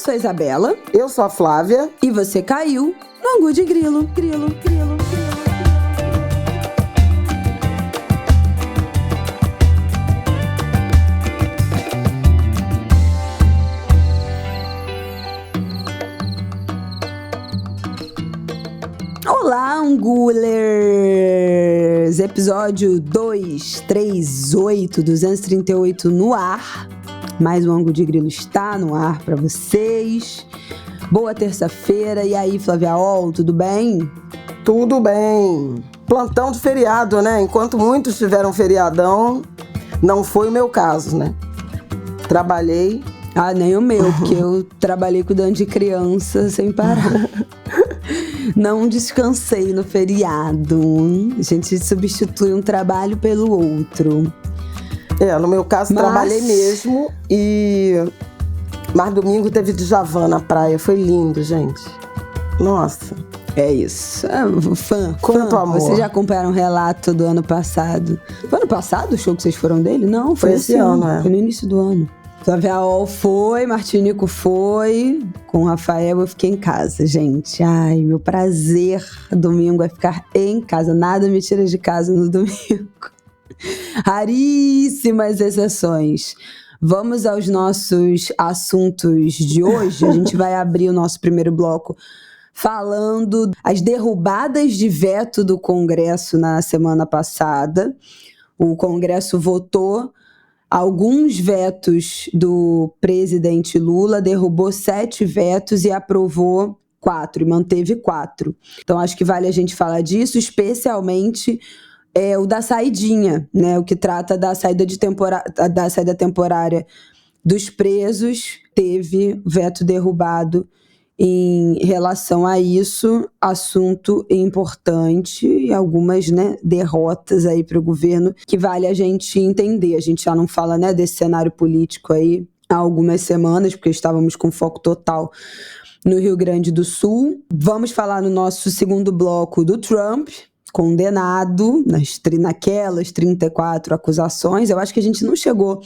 sou a Isabela. Eu sou a Flávia. E você caiu no Angu de Grilo. Olá, Angulers! Episódio 238 no ar. Mais um Angu de Grilo está no ar para vocês. Boa terça-feira. E aí, Flávia Ol, tudo bem? Tudo bem. Plantão de feriado, né? Enquanto muitos tiveram feriadão, não foi o meu caso, né? Trabalhei. Ah, nem o meu, porque eu trabalhei cuidando de criança sem parar. Não descansei no feriado. A gente substitui um trabalho pelo outro. No meu caso, trabalhei mesmo. Mas domingo teve Djavan na praia. Foi lindo, gente. Nossa. É isso. Fã. Amor. Vocês já acompanharam o relato do ano passado? Foi ano passado o show que vocês foram dele? Não, foi esse ano. Foi no início do ano. Flávia Ol foi, Martinico foi, com o Rafael eu fiquei em casa, gente. Ai, meu prazer domingo é ficar em casa, nada me tira de casa no domingo. Raríssimas exceções. Vamos aos nossos assuntos de hoje. A gente vai abrir o nosso primeiro bloco falando as derrubadas de veto do Congresso na semana passada. O Congresso votou alguns vetos do presidente Lula, derrubou 7 vetos e aprovou 4, e manteve 4. Então, acho que vale a gente falar disso, especialmente o da saidinha, né? O que trata da saída temporária dos presos, teve veto derrubado em relação a isso, assunto importante e algumas, derrotas aí para o governo que vale a gente entender. A gente já não fala, desse cenário político aí há algumas semanas, porque estávamos com foco total no Rio Grande do Sul. Vamos falar no nosso segundo bloco do Trump, condenado naquelas 34 acusações. Eu acho que a gente não chegou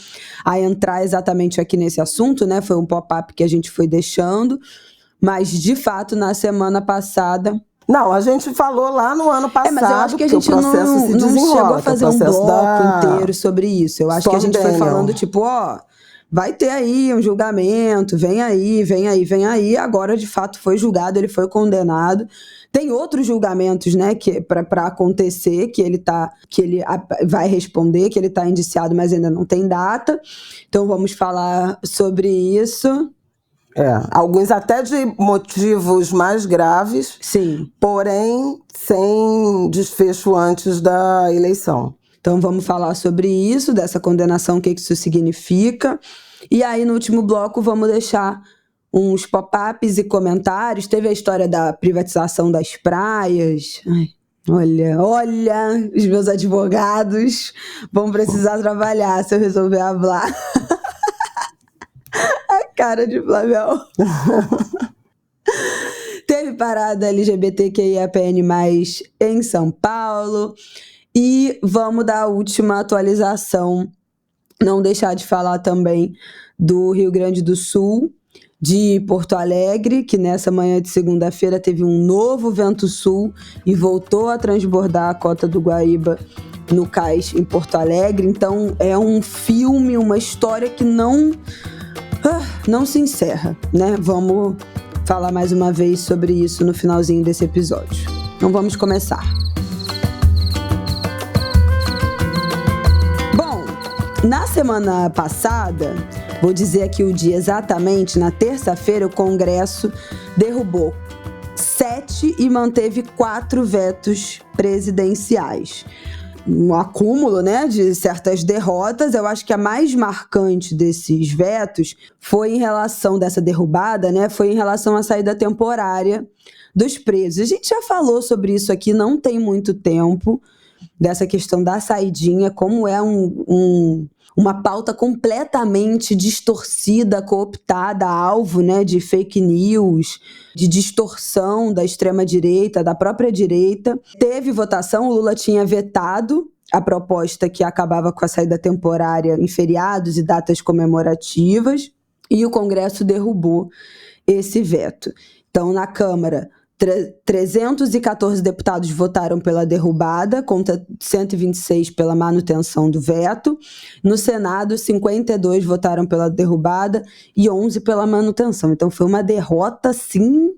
a entrar exatamente aqui nesse assunto, Foi um pop-up que a gente foi deixando. Mas, de fato, na semana passada... Não, a gente falou lá no ano passado, mas eu acho que a gente não chegou a fazer um bloco inteiro sobre isso. Eu acho que a gente foi falando, vai ter aí um julgamento, vem aí. Agora, de fato, foi julgado, ele foi condenado. Tem outros julgamentos, para acontecer, que ele vai responder, que ele está indiciado, mas ainda não tem data. Então, vamos falar sobre isso. Alguns até de motivos mais graves, sim, porém sem desfecho antes da eleição. Então vamos falar sobre isso, dessa condenação, o que isso significa. E aí no último bloco vamos deixar uns pop-ups e comentários. Teve a história da privatização das praias. Ai, olha, os meus advogados vão precisar trabalhar se eu resolver falar. Cara de Flavel. Teve parada LGBTQIAPN+, em São Paulo. E vamos dar a última atualização. Não deixar de falar também do Rio Grande do Sul, de Porto Alegre, que nessa manhã de segunda-feira teve um novo vento sul e voltou a transbordar a cota do Guaíba no cais em Porto Alegre. Então é um filme, uma história que não se encerra, Vamos falar mais uma vez sobre isso no finalzinho desse episódio. Então vamos começar. Bom, na semana passada, vou dizer aqui o dia exatamente, na terça-feira o Congresso derrubou 7 e manteve 4 vetos presidenciais. Um acúmulo, de certas derrotas. Eu acho que a mais marcante desses vetos foi em relação dessa derrubada, foi em relação à saída temporária dos presos. A gente já falou sobre isso aqui, não tem muito tempo, dessa questão da saidinha, como é uma pauta completamente distorcida, cooptada, alvo, de fake news, de distorção da extrema-direita, da própria direita. Teve votação, o Lula tinha vetado a proposta que acabava com a saída temporária em feriados e datas comemorativas. e o Congresso derrubou esse veto. Então, na Câmara, 314 deputados votaram pela derrubada, contra 126 pela manutenção do veto. No Senado, 52 votaram pela derrubada e 11 pela manutenção. Então, foi uma derrota, sim,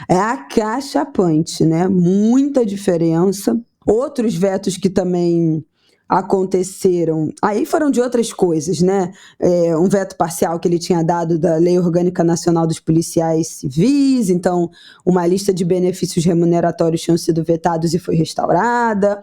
acachapante, né? Muita diferença. Outros vetos que também aconteceram, aí foram de outras coisas, né? Um veto parcial que ele tinha dado da Lei Orgânica Nacional dos Policiais Civis, então uma lista de benefícios remuneratórios tinham sido vetados e foi restaurada.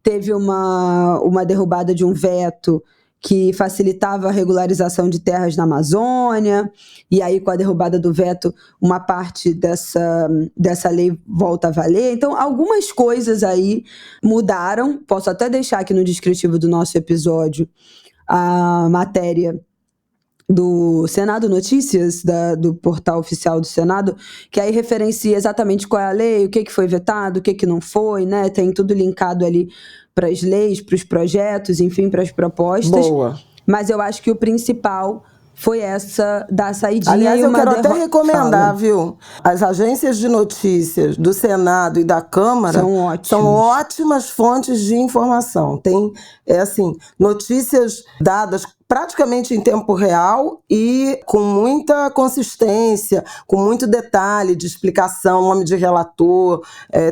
Teve uma derrubada de um veto que facilitava a regularização de terras na Amazônia, e aí com a derrubada do veto, uma parte dessa lei volta a valer. Então, algumas coisas aí mudaram. Posso até deixar aqui no descritivo do nosso episódio a matéria do Senado Notícias, do portal oficial do Senado, que aí referencia exatamente qual é a lei, o que foi vetado, o que não foi, né? Tem tudo linkado ali para as leis, para os projetos, enfim, para as propostas. Boa. Mas eu acho que o principal foi essa da saidinha. Aliás, eu quero até recomendar, Fala. viu? As agências de notícias do Senado e da Câmara são ótimas fontes de informação. Tem, notícias dadas praticamente em tempo real e com muita consistência, com muito detalhe de explicação, nome de relator,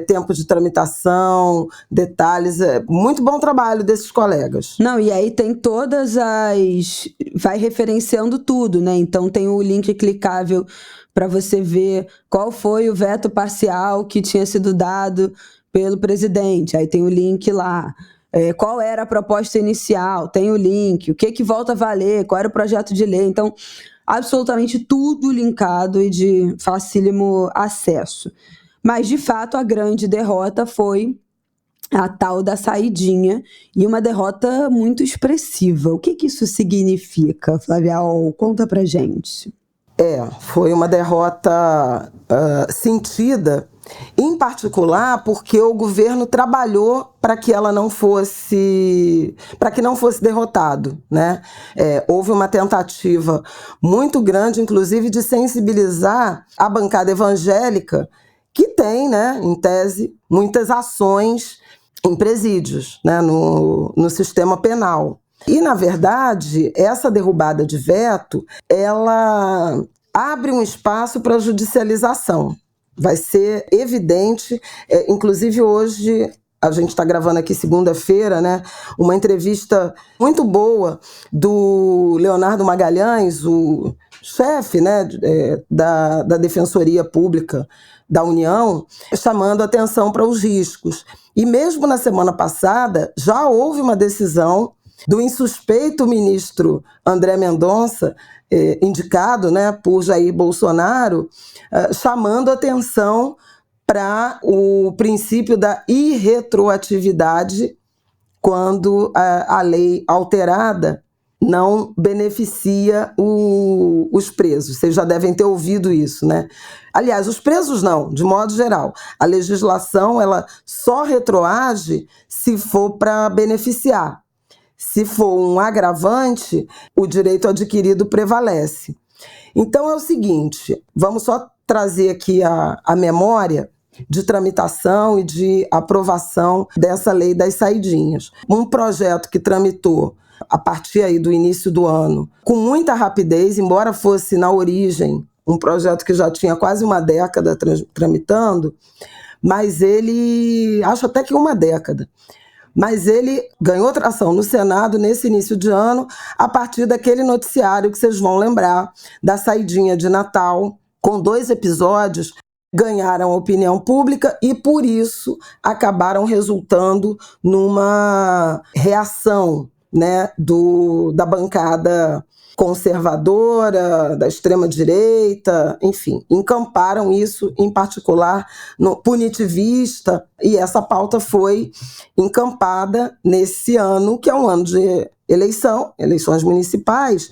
tempo de tramitação, detalhes. Muito bom trabalho desses colegas. Não, e aí tem vai referenciando tudo, né? Então tem o link clicável para você ver qual foi o veto parcial que tinha sido dado pelo presidente. Aí tem o link lá. Qual era a proposta inicial, tem o link, o que volta a valer, qual era o projeto de lei. Então, absolutamente tudo linkado e de facílimo acesso. Mas, de fato, a grande derrota foi a tal da saidinha, e uma derrota muito expressiva. O que isso significa, Flávia? Conta pra gente. Foi uma derrota sentida, em particular porque o governo trabalhou para que ela não fosse derrotado, né? Houve uma tentativa muito grande, inclusive, de sensibilizar a bancada evangélica, que tem, né, em tese, muitas ações em presídios, né, no sistema penal. E, na verdade, essa derrubada de veto, ela abre um espaço para a judicialização. Vai ser evidente, inclusive hoje, a gente está gravando aqui segunda-feira, né, uma entrevista muito boa do Leonardo Magalhães, o chefe, né, da Defensoria Pública da União, chamando atenção para os riscos. E mesmo na semana passada, já houve uma decisão do insuspeito ministro André Mendonça, indicado, né, por Jair Bolsonaro, chamando atenção para o princípio da irretroatividade quando a lei alterada não beneficia os presos. Vocês já devem ter ouvido isso, né? Aliás, os presos não, de modo geral. A legislação ela só retroage se for para beneficiar. Se for um agravante, o direito adquirido prevalece. Então é o seguinte, vamos só trazer aqui a memória de tramitação e de aprovação dessa lei das saidinhas. Um projeto que tramitou a partir aí do início do ano, com muita rapidez, embora fosse na origem um projeto que já tinha quase uma década tramitando, mas ele, acho até que uma década, mas ele ganhou tração no Senado nesse início de ano, a partir daquele noticiário que vocês vão lembrar, da saidinha de Natal, com 2 episódios, ganharam a opinião pública e, por isso, acabaram resultando numa reação, né, da bancada conservadora, da extrema-direita, enfim, encamparam isso, em particular, no punitivista, e essa pauta foi encampada nesse ano, que é um ano de eleições municipais,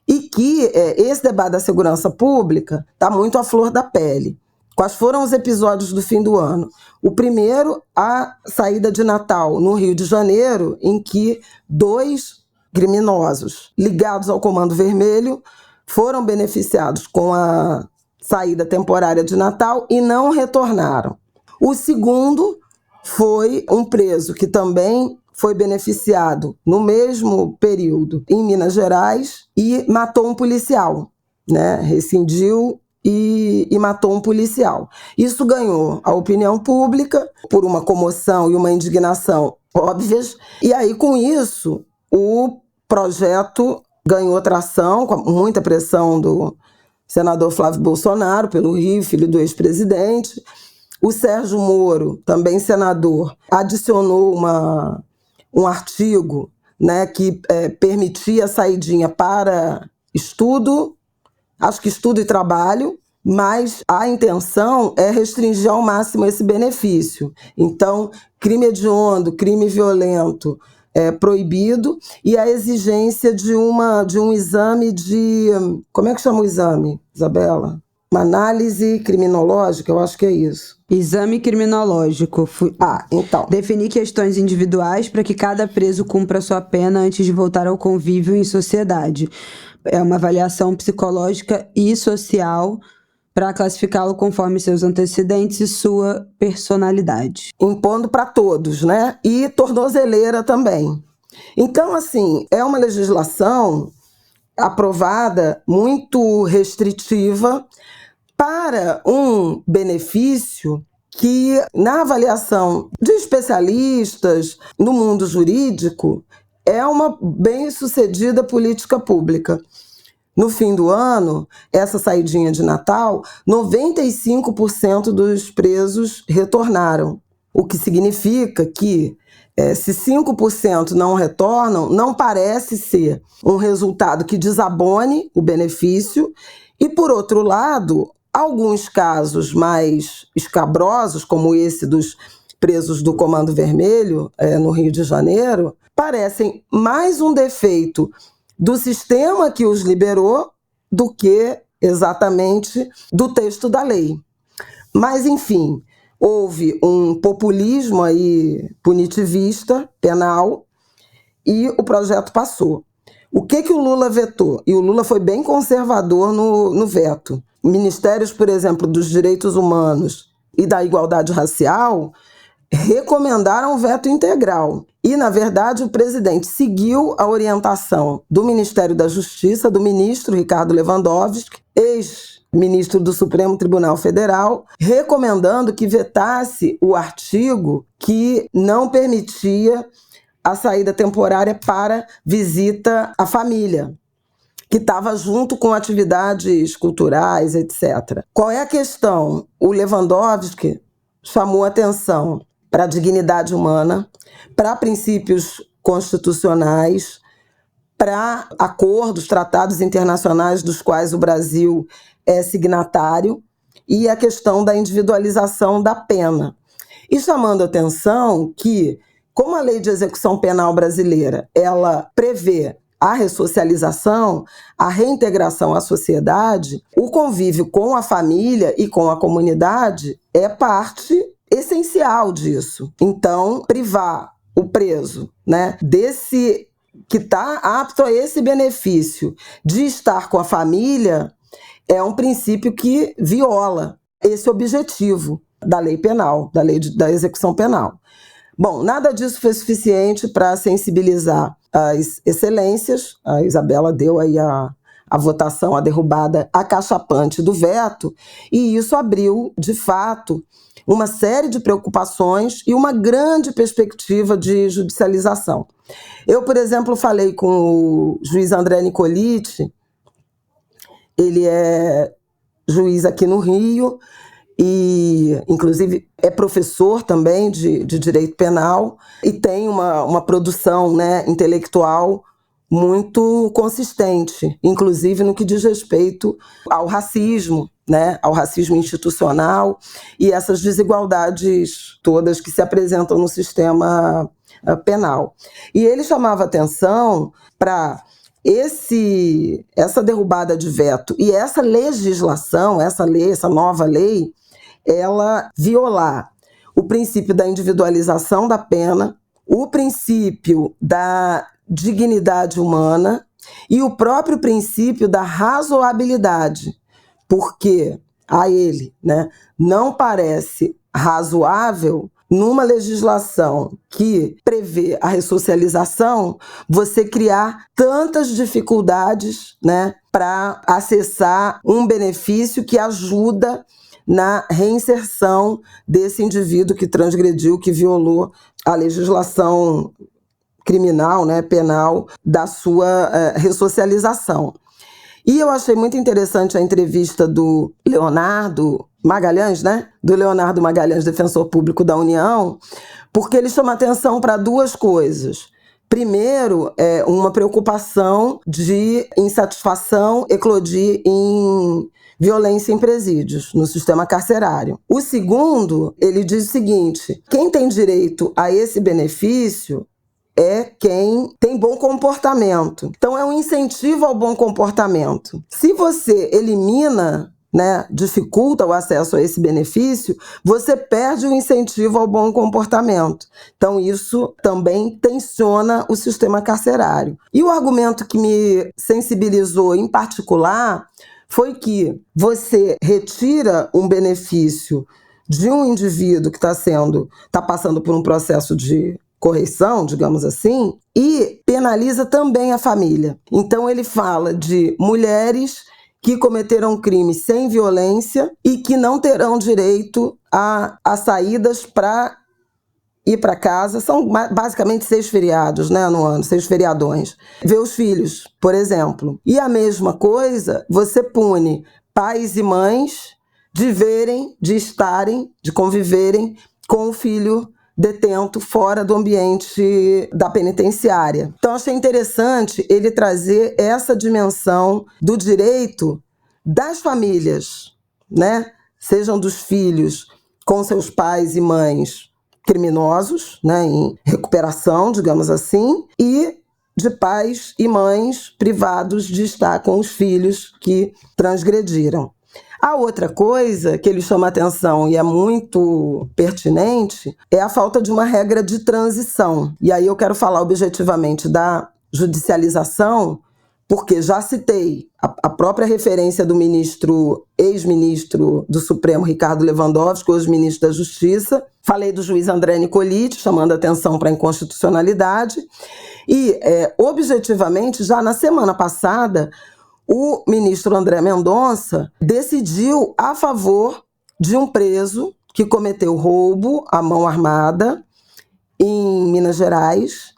e que esse debate da segurança pública está muito à flor da pele. Quais foram os episódios do fim do ano? O primeiro, a saída de Natal no Rio de Janeiro, em que 2 criminosos ligados ao Comando Vermelho foram beneficiados com a saída temporária de Natal e não retornaram. O segundo foi um preso que também foi beneficiado no mesmo período em Minas Gerais e matou um policial, né? Rescindiu e matou um policial. Isso ganhou a opinião pública por uma comoção e uma indignação óbvias, e aí com isso o projeto ganhou tração, com muita pressão do senador Flávio Bolsonaro, pelo Rio, filho do ex-presidente. O Sérgio Moro, também senador, adicionou um artigo, né, que permitia a saidinha para estudo, acho que estudo e trabalho, mas a intenção é restringir ao máximo esse benefício. Então, crime hediondo, crime violento é proibido, e a exigência de um exame de... Como é que chama o exame, Isabela? Uma análise criminológica, eu acho que é isso. Exame criminológico. Então. Definir questões individuais para que cada preso cumpra sua pena antes de voltar ao convívio em sociedade. É uma avaliação psicológica e social para classificá-lo conforme seus antecedentes e sua personalidade. Impondo para todos, né? E tornozeleira também. Então, assim, é uma legislação aprovada muito restritiva para um benefício que, na avaliação de especialistas no mundo jurídico, é uma bem-sucedida política pública. No fim do ano, essa saidinha de Natal, 95% dos presos retornaram, o que significa que, se 5% não retornam, não parece ser um resultado que desabone o benefício, e, por outro lado, alguns casos mais escabrosos, como esse dos presos do Comando Vermelho, no Rio de Janeiro, parecem mais um defeito do sistema que os liberou do que exatamente do texto da lei. Mas, enfim, houve um populismo aí punitivista, penal, e o projeto passou. O que o Lula vetou? E o Lula foi bem conservador no veto. Ministérios, por exemplo, dos Direitos Humanos e da Igualdade Racial recomendaram o veto integral. E, na verdade, o presidente seguiu a orientação do Ministério da Justiça, do ministro Ricardo Lewandowski, ex-ministro do Supremo Tribunal Federal, recomendando que vetasse o artigo que não permitia a saída temporária para visita à família, que estava junto com atividades culturais, etc. Qual é a questão? O Lewandowski chamou atenção para a dignidade humana, para princípios constitucionais, para acordos, tratados internacionais dos quais o Brasil é signatário, e a questão da individualização da pena. E chamando atenção que, como a Lei de Execução Penal brasileira, ela prevê a ressocialização, a reintegração à sociedade, o convívio com a família e com a comunidade é parte essencial disso. Então, privar o preso, né, desse que está apto a esse benefício de estar com a família é um princípio que viola esse objetivo da lei penal, da lei da execução penal. Bom, nada disso foi suficiente para sensibilizar as excelências. A Isabela deu aí a votação, a derrubada acachapante do veto, e isso abriu, de fato, uma série de preocupações e uma grande perspectiva de judicialização. Eu, por exemplo, falei com o juiz André Nicoliti, ele é juiz aqui no Rio e, inclusive, é professor também de direito penal e tem uma produção, né, intelectual muito consistente, inclusive no que diz respeito ao racismo, né, ao racismo institucional e essas desigualdades todas que se apresentam no sistema penal. E ele chamava atenção para essa derrubada de veto e essa legislação, essa lei, essa nova lei, ela violar o princípio da individualização da pena, o princípio da dignidade humana e o próprio princípio da razoabilidade, porque a ele, né, não parece razoável, numa legislação que prevê a ressocialização, você criar tantas dificuldades, né, para acessar um benefício que ajuda na reinserção desse indivíduo que transgrediu, que violou a legislação criminal, né, penal, da sua ressocialização. E eu achei muito interessante a entrevista do Leonardo Magalhães, né? Do Leonardo Magalhães, defensor público da União, porque ele chama atenção para duas coisas. Primeiro, uma preocupação de insatisfação eclodir em violência em presídios, no sistema carcerário. O segundo, ele diz o seguinte: quem tem direito a esse benefício é quem tem bom comportamento. Então, é um incentivo ao bom comportamento. Se você elimina, né, dificulta o acesso a esse benefício, você perde o incentivo ao bom comportamento. Então, isso também tensiona o sistema carcerário. E o argumento que me sensibilizou em particular foi que você retira um benefício de um indivíduo que está passando por um processo de correção, digamos assim, e penaliza também a família. Então ele fala de mulheres que cometeram crimes sem violência e que não terão direito a saídas para ir para casa. São basicamente 6 feriados, né, no ano, 6 feriadões. Ver os filhos, por exemplo. E a mesma coisa, você pune pais e mães de verem, de estarem, de conviverem com o filho detento fora do ambiente da penitenciária. Então, achei interessante ele trazer essa dimensão do direito das famílias, né? Sejam dos filhos com seus pais e mães criminosos, né, em recuperação, digamos assim, e de pais e mães privados de estar com os filhos que transgrediram. A outra coisa que ele chama atenção e é muito pertinente é a falta de uma regra de transição. E aí eu quero falar objetivamente da judicialização, porque já citei a própria referência do ex-ministro do Supremo, Ricardo Lewandowski, hoje ministro da Justiça. Falei do juiz André Nicoliti, chamando atenção para a inconstitucionalidade. E, objetivamente, já na semana passada, o ministro André Mendonça decidiu a favor de um preso que cometeu roubo à mão armada em Minas Gerais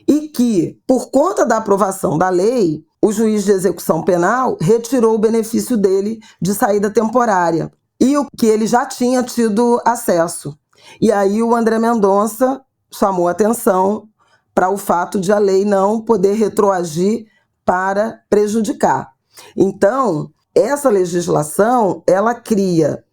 e que, por conta da aprovação da lei, o juiz de execução penal retirou o benefício dele de saída temporária e o que ele já tinha tido acesso. E aí o André Mendonça chamou atenção para o fato de a lei não poder retroagir para prejudicar. Então, essa legislação, ela cria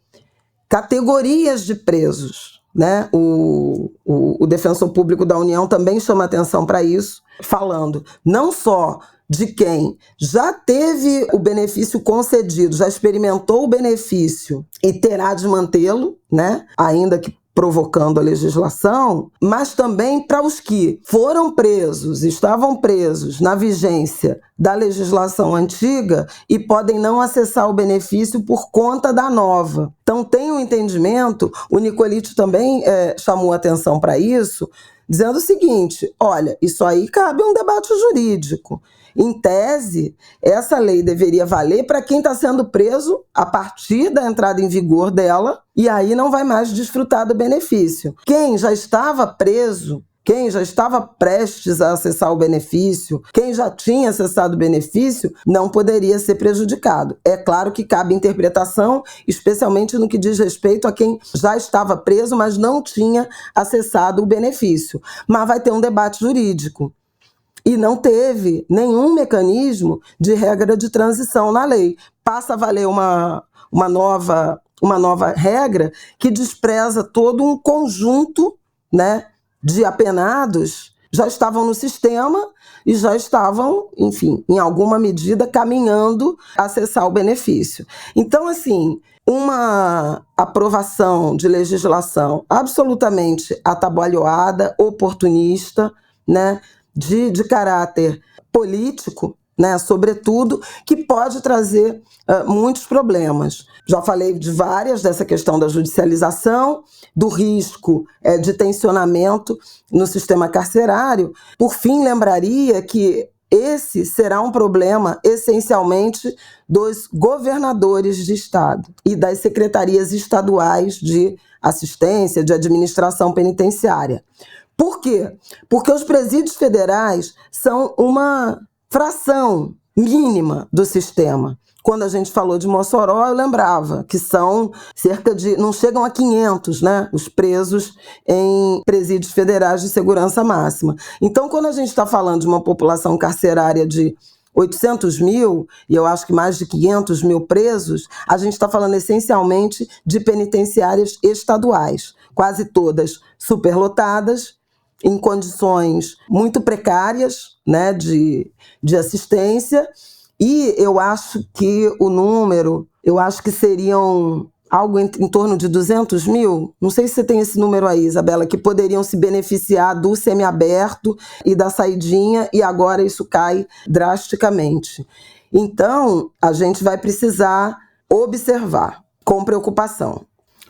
categorias de presos, né? O defensor público da União também chama atenção para isso, falando não só de quem já teve o benefício concedido, já experimentou o benefício e terá de mantê-lo, né? Ainda que provocando a legislação, mas também para os que foram presos, estavam presos na vigência da legislação antiga e podem não acessar o benefício por conta da nova. Então tem um entendimento, o Nicoliti também chamou atenção para isso, dizendo o seguinte: olha, isso aí cabe um debate jurídico. Em tese, essa lei deveria valer para quem está sendo preso a partir da entrada em vigor dela e aí não vai mais desfrutar do benefício. Quem já estava preso, quem já estava prestes a acessar o benefício, quem já tinha acessado o benefício, não poderia ser prejudicado. É claro que cabe interpretação, especialmente no que diz respeito a quem já estava preso, mas não tinha acessado o benefício. Mas vai ter um debate jurídico. E não teve nenhum mecanismo de regra de transição na lei. Passa a valer uma nova regra que despreza todo um conjunto, né, de apenados já estavam no sistema e já estavam, enfim, em alguma medida caminhando a acessar o benefício. Então, assim, uma aprovação de legislação absolutamente atabalhoada, oportunista, né, de caráter político, né, sobretudo, que pode trazer muitos problemas. Já falei de várias, dessa questão da judicialização, do risco de tensionamento no sistema carcerário. Por fim, lembraria que esse será um problema essencialmente dos governadores de estado e das secretarias estaduais de assistência, de administração penitenciária. Por quê? Porque os presídios federais são uma fração mínima do sistema. Quando a gente falou de Mossoró, eu lembrava que são cerca de, não chegam a 500, né, os presos em presídios federais de segurança máxima. Então, quando a gente está falando de uma população carcerária de 800 mil, e eu acho que mais de 500 mil presos, a gente está falando essencialmente de penitenciárias estaduais, quase todas superlotadas, em condições muito precárias, né, de assistência. E eu acho que o número, eu acho que seriam algo em torno de 200 mil, não sei se você tem esse número aí, Isabela, que poderiam se beneficiar do semiaberto e da saidinha, e agora isso cai drasticamente. Então, a gente vai precisar observar com preocupação.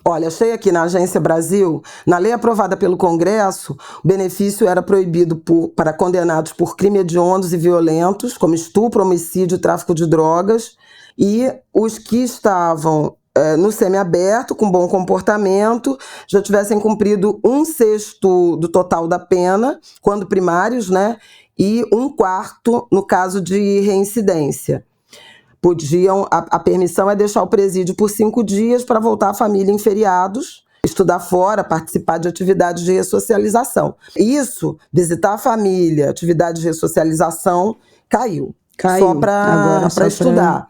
Olha, achei aqui na Agência Brasil, na lei aprovada pelo Congresso, o benefício era proibido para condenados por crime hediondos e violentos, como estupro, homicídio e tráfico de drogas, e os que estavam no semiaberto, com bom comportamento, já tivessem cumprido 1/6 do total da pena, quando primários, né, e 1/4 no caso de reincidência. A permissão é deixar o presídio por 5 dias para voltar à família em feriados, estudar fora, participar de atividades de ressocialização. Isso, visitar a família, atividade de ressocialização, caiu. Só para estudar.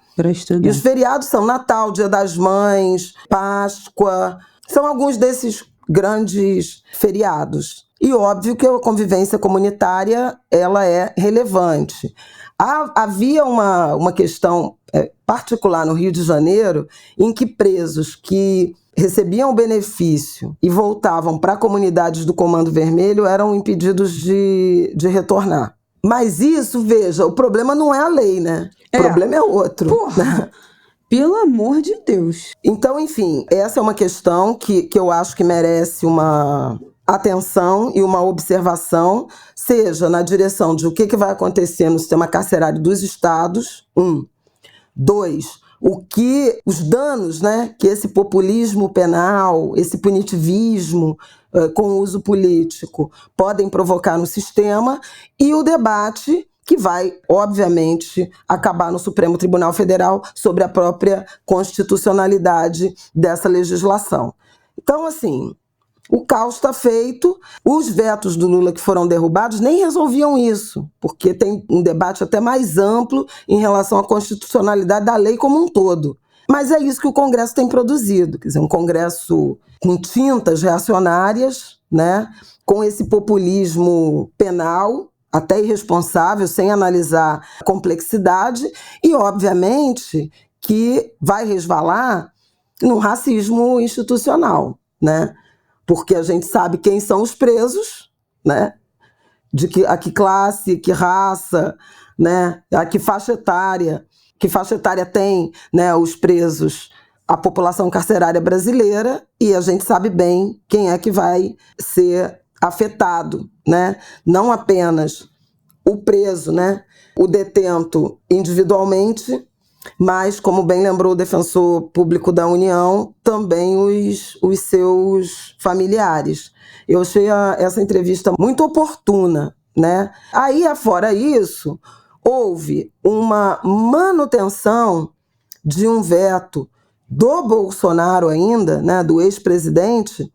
E os feriados são Natal, Dia das Mães, Páscoa, são alguns desses grandes feriados. E óbvio que a convivência comunitária ela é relevante. Havia uma questão particular no Rio de Janeiro, em que presos que recebiam o benefício e voltavam para comunidades do Comando Vermelho eram impedidos de retornar. Mas isso, veja, o problema não é a lei, né? O problema é outro. Porra, pelo amor de Deus. Então, enfim, essa é uma questão que eu acho que merece uma atenção e uma observação, seja na direção de o que vai acontecer no sistema carcerário dos estados, 2, os danos, né, que esse populismo penal, esse punitivismo com uso político podem provocar no sistema, e o debate que vai, obviamente, acabar no Supremo Tribunal Federal sobre a própria constitucionalidade dessa legislação. Então, assim, o caos está feito. Os vetos do Lula que foram derrubados nem resolviam isso, porque tem um debate até mais amplo em relação à constitucionalidade da lei como um todo. Mas é isso que o Congresso tem produzido, quer dizer, um Congresso com tintas reacionárias, né, com esse populismo penal, até irresponsável, sem analisar a complexidade, e, obviamente, que vai resvalar no racismo institucional, né? Porque a gente sabe quem são os presos, né? A que classe, que raça, né? A que faixa etária tem, né, os presos, a população carcerária brasileira, e a gente sabe bem quem é que vai ser afetado, né? Não apenas o preso, né? O detento individualmente, mas, como bem lembrou o defensor público da União, também os seus familiares. Eu achei essa entrevista muito oportuna, né? Aí, afora isso, houve uma manutenção de um veto do Bolsonaro ainda, né, do ex-presidente,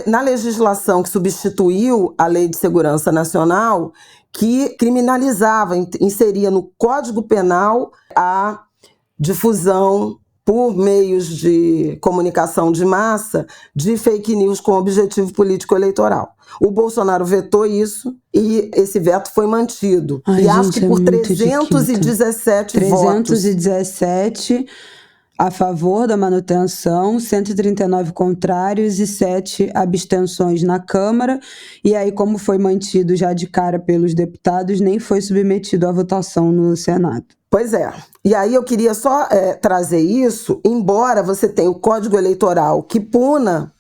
na legislação que substituiu a Lei de Segurança Nacional, que criminalizava, inseria no Código Penal a difusão por meios de comunicação de massa de fake news com objetivo político-eleitoral. O Bolsonaro vetou isso e esse veto foi mantido. Ai, e gente, acho que por 317 votos. 317 a favor da manutenção, 139 contrários e 7 abstenções na Câmara. E aí, como foi mantido já de cara pelos deputados, nem foi submetido à votação no Senado. Pois é. E aí eu queria só trazer isso, embora você tenha o Código Eleitoral que puna,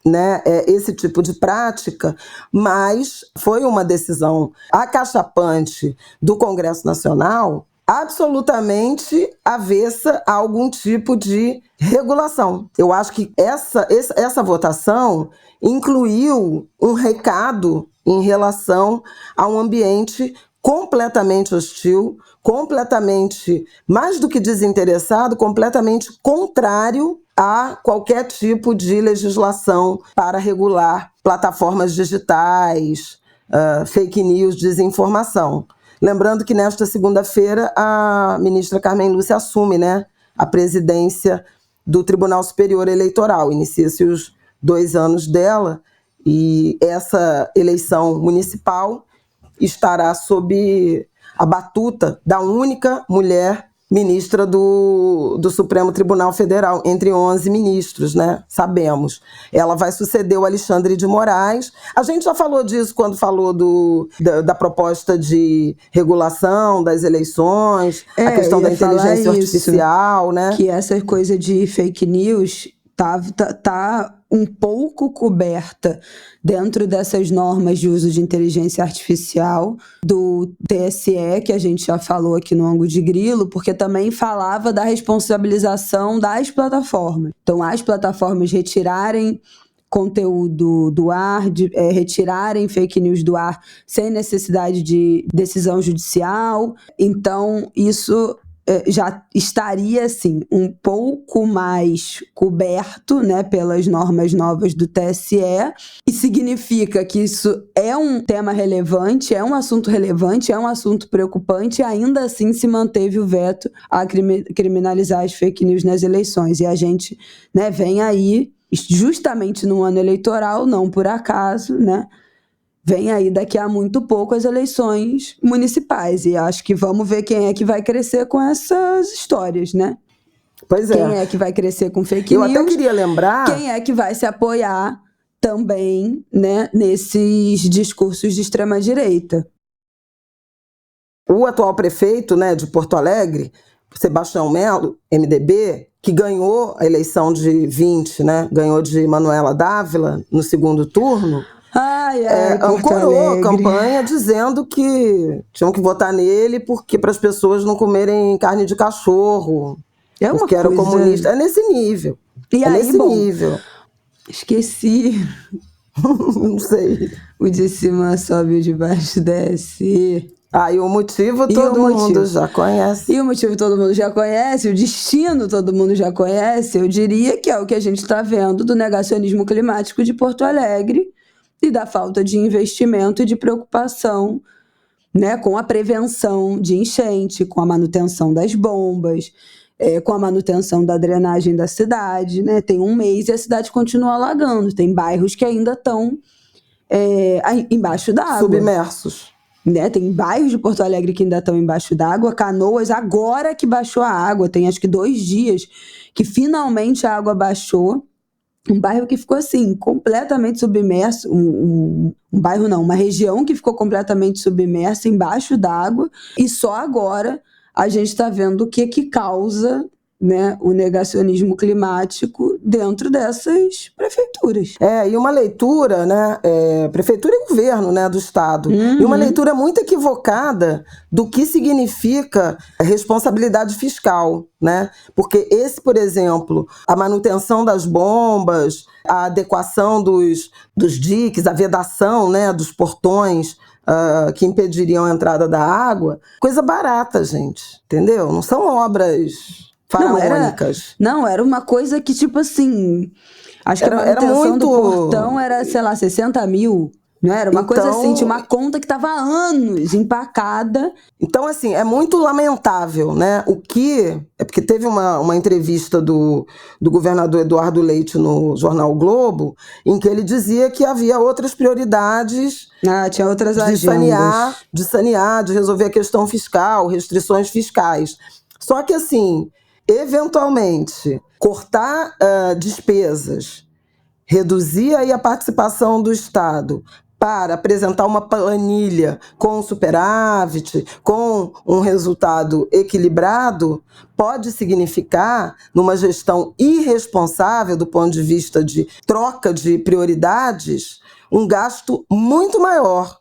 né, esse tipo de prática, mas foi uma decisão acachapante do Congresso Nacional absolutamente avessa a algum tipo de regulação. Eu acho que essa votação incluiu um recado em relação a um ambiente completamente hostil, completamente, mais do que desinteressado, completamente contrário a qualquer tipo de legislação para regular plataformas digitais, fake news, desinformação. Lembrando que nesta segunda-feira a ministra Carmen Lúcia assume, né, a presidência do Tribunal Superior Eleitoral. Inicia-se os 2 anos dela e essa eleição municipal estará sob a batuta da única mulher ministra do Supremo Tribunal Federal, entre 11 ministros, né? Sabemos. Ela vai suceder o Alexandre de Moraes. A gente já falou disso quando falou da proposta de regulação das eleições, a questão da inteligência artificial, né? Que essa coisa de fake news tá um pouco coberta dentro dessas normas de uso de inteligência artificial do TSE, que a gente já falou aqui no Ângulo de Grilo, porque também falava da responsabilização das plataformas. Então, as plataformas retirarem conteúdo do ar, retirarem fake news do ar sem necessidade de decisão judicial. Então, isso já estaria, assim, um pouco mais coberto, né, pelas normas novas do TSE, e significa que isso é um tema relevante, é um assunto relevante, é um assunto preocupante, e ainda assim se manteve o veto a criminalizar as fake news nas eleições. E a gente, né, vem aí, justamente no ano eleitoral, não por acaso, né, vem aí daqui a muito pouco as eleições municipais. E acho que vamos ver quem é que vai crescer com essas histórias, né? Pois é. Quem é que vai crescer com fake news. Eu até queria lembrar... Quem é que vai se apoiar também, né, nesses discursos de extrema-direita. O atual prefeito, né, de Porto Alegre, Sebastião Melo, MDB, que ganhou a eleição de 20, né, ganhou de Manuela Dávila no segundo turno... ancorou a campanha dizendo que tinham que votar nele porque para as pessoas não comerem carne de cachorro, porque era comunista. É nesse nível. E aí, nesse nível. Esqueci. Não sei. O de cima sobe, o de baixo desce. E o motivo todo mundo já conhece. E o motivo todo mundo já conhece, o destino todo mundo já conhece. Eu diria que é o que a gente está vendo do negacionismo climático de Porto Alegre, e da falta de investimento e de preocupação, né, com a prevenção de enchente, com a manutenção das bombas, com a manutenção da drenagem da cidade, né? Tem 1 mês e a cidade continua alagando. Tem bairros que ainda estão embaixo d'água. Submersos. Né? Tem bairros de Porto Alegre que ainda estão embaixo d'água. Canoas, agora que baixou a água, tem acho que 2 dias que finalmente a água baixou. Um bairro que ficou assim, completamente submerso, uma região que ficou completamente submersa, embaixo d'água, e só agora a gente está vendo o que causa, né, o negacionismo climático dentro dessas prefeituras. E uma leitura, né, prefeitura e governo, né, do estado, e uma leitura muito equivocada do que significa responsabilidade fiscal, né, porque esse, por exemplo, a manutenção das bombas, a adequação dos diques, a vedação, né, dos portões que impediriam a entrada da água, coisa barata, gente, entendeu? Não são obras faraônicas. Não, era uma coisa que, tipo assim, acho que a manutenção do portão era, sei lá, 60 mil. Não era? Uma coisa assim, tinha uma conta que estava há anos empacada. Então, assim, é muito lamentável, né? É porque teve uma entrevista do governador Eduardo Leite no jornal o Globo, em que ele dizia que havia outras prioridades. Tinha outras agendas. De sanear, de resolver a questão fiscal, restrições fiscais. Só que, assim, eventualmente, cortar despesas, reduzir aí a participação do Estado para apresentar uma planilha com superávit, com um resultado equilibrado, pode significar, numa gestão irresponsável do ponto de vista de troca de prioridades, um gasto muito maior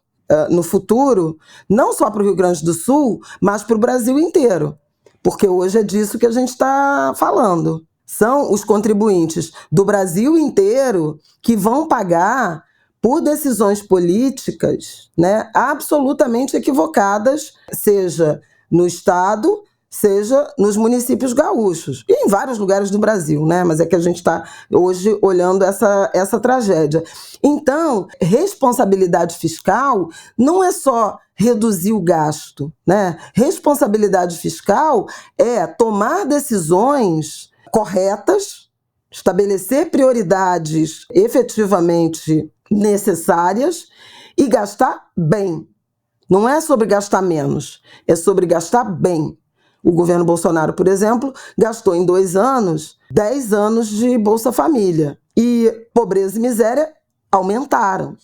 no futuro, não só para o Rio Grande do Sul, mas para o Brasil inteiro. Porque hoje é disso que a gente está falando. São os contribuintes do Brasil inteiro que vão pagar por decisões políticas, né, absolutamente equivocadas, seja no Estado, seja nos municípios gaúchos, e em vários lugares do Brasil, né? Mas é que a gente está hoje olhando essa tragédia. Então, responsabilidade fiscal não é só reduzir o gasto, né? Responsabilidade fiscal é tomar decisões corretas, estabelecer prioridades efetivamente necessárias e gastar bem. Não é sobre gastar menos, é sobre gastar bem. O governo Bolsonaro, por exemplo, gastou em 2 anos, 10 anos de Bolsa Família. E pobreza e miséria aumentaram,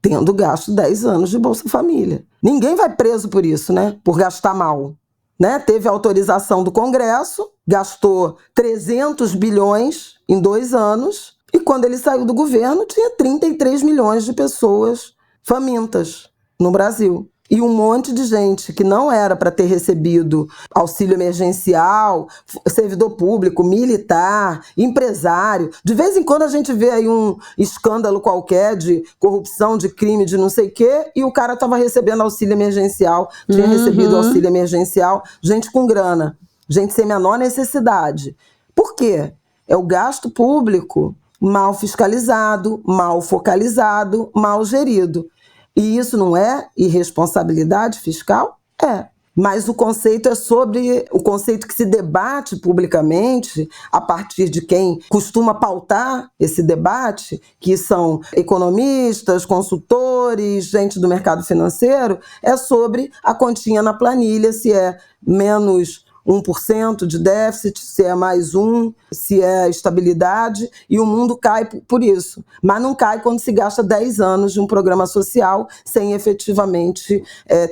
tendo gasto 10 anos de Bolsa Família. Ninguém vai preso por isso, né? Por gastar mal. Né? Teve autorização do Congresso, gastou 300 bilhões em 2 anos, e quando ele saiu do governo, tinha 33 milhões de pessoas famintas no Brasil. E um monte de gente que não era para ter recebido auxílio emergencial, servidor público, militar, empresário. De vez em quando a gente vê aí um escândalo qualquer de corrupção, de crime, de não sei o quê, e o cara estava recebendo auxílio emergencial, tinha recebido auxílio emergencial, gente com grana, gente sem menor necessidade. Por quê? É o gasto público mal fiscalizado, mal focalizado, mal gerido. E isso não é irresponsabilidade fiscal? É. Mas o conceito é sobre o conceito que se debate publicamente a partir de quem costuma pautar esse debate, que são economistas, consultores, gente do mercado financeiro, é sobre a continha na planilha, se é menos 1% de déficit, se é mais 1%, se é estabilidade, e o mundo cai por isso. Mas não cai quando se gasta 10 anos de um programa social sem efetivamente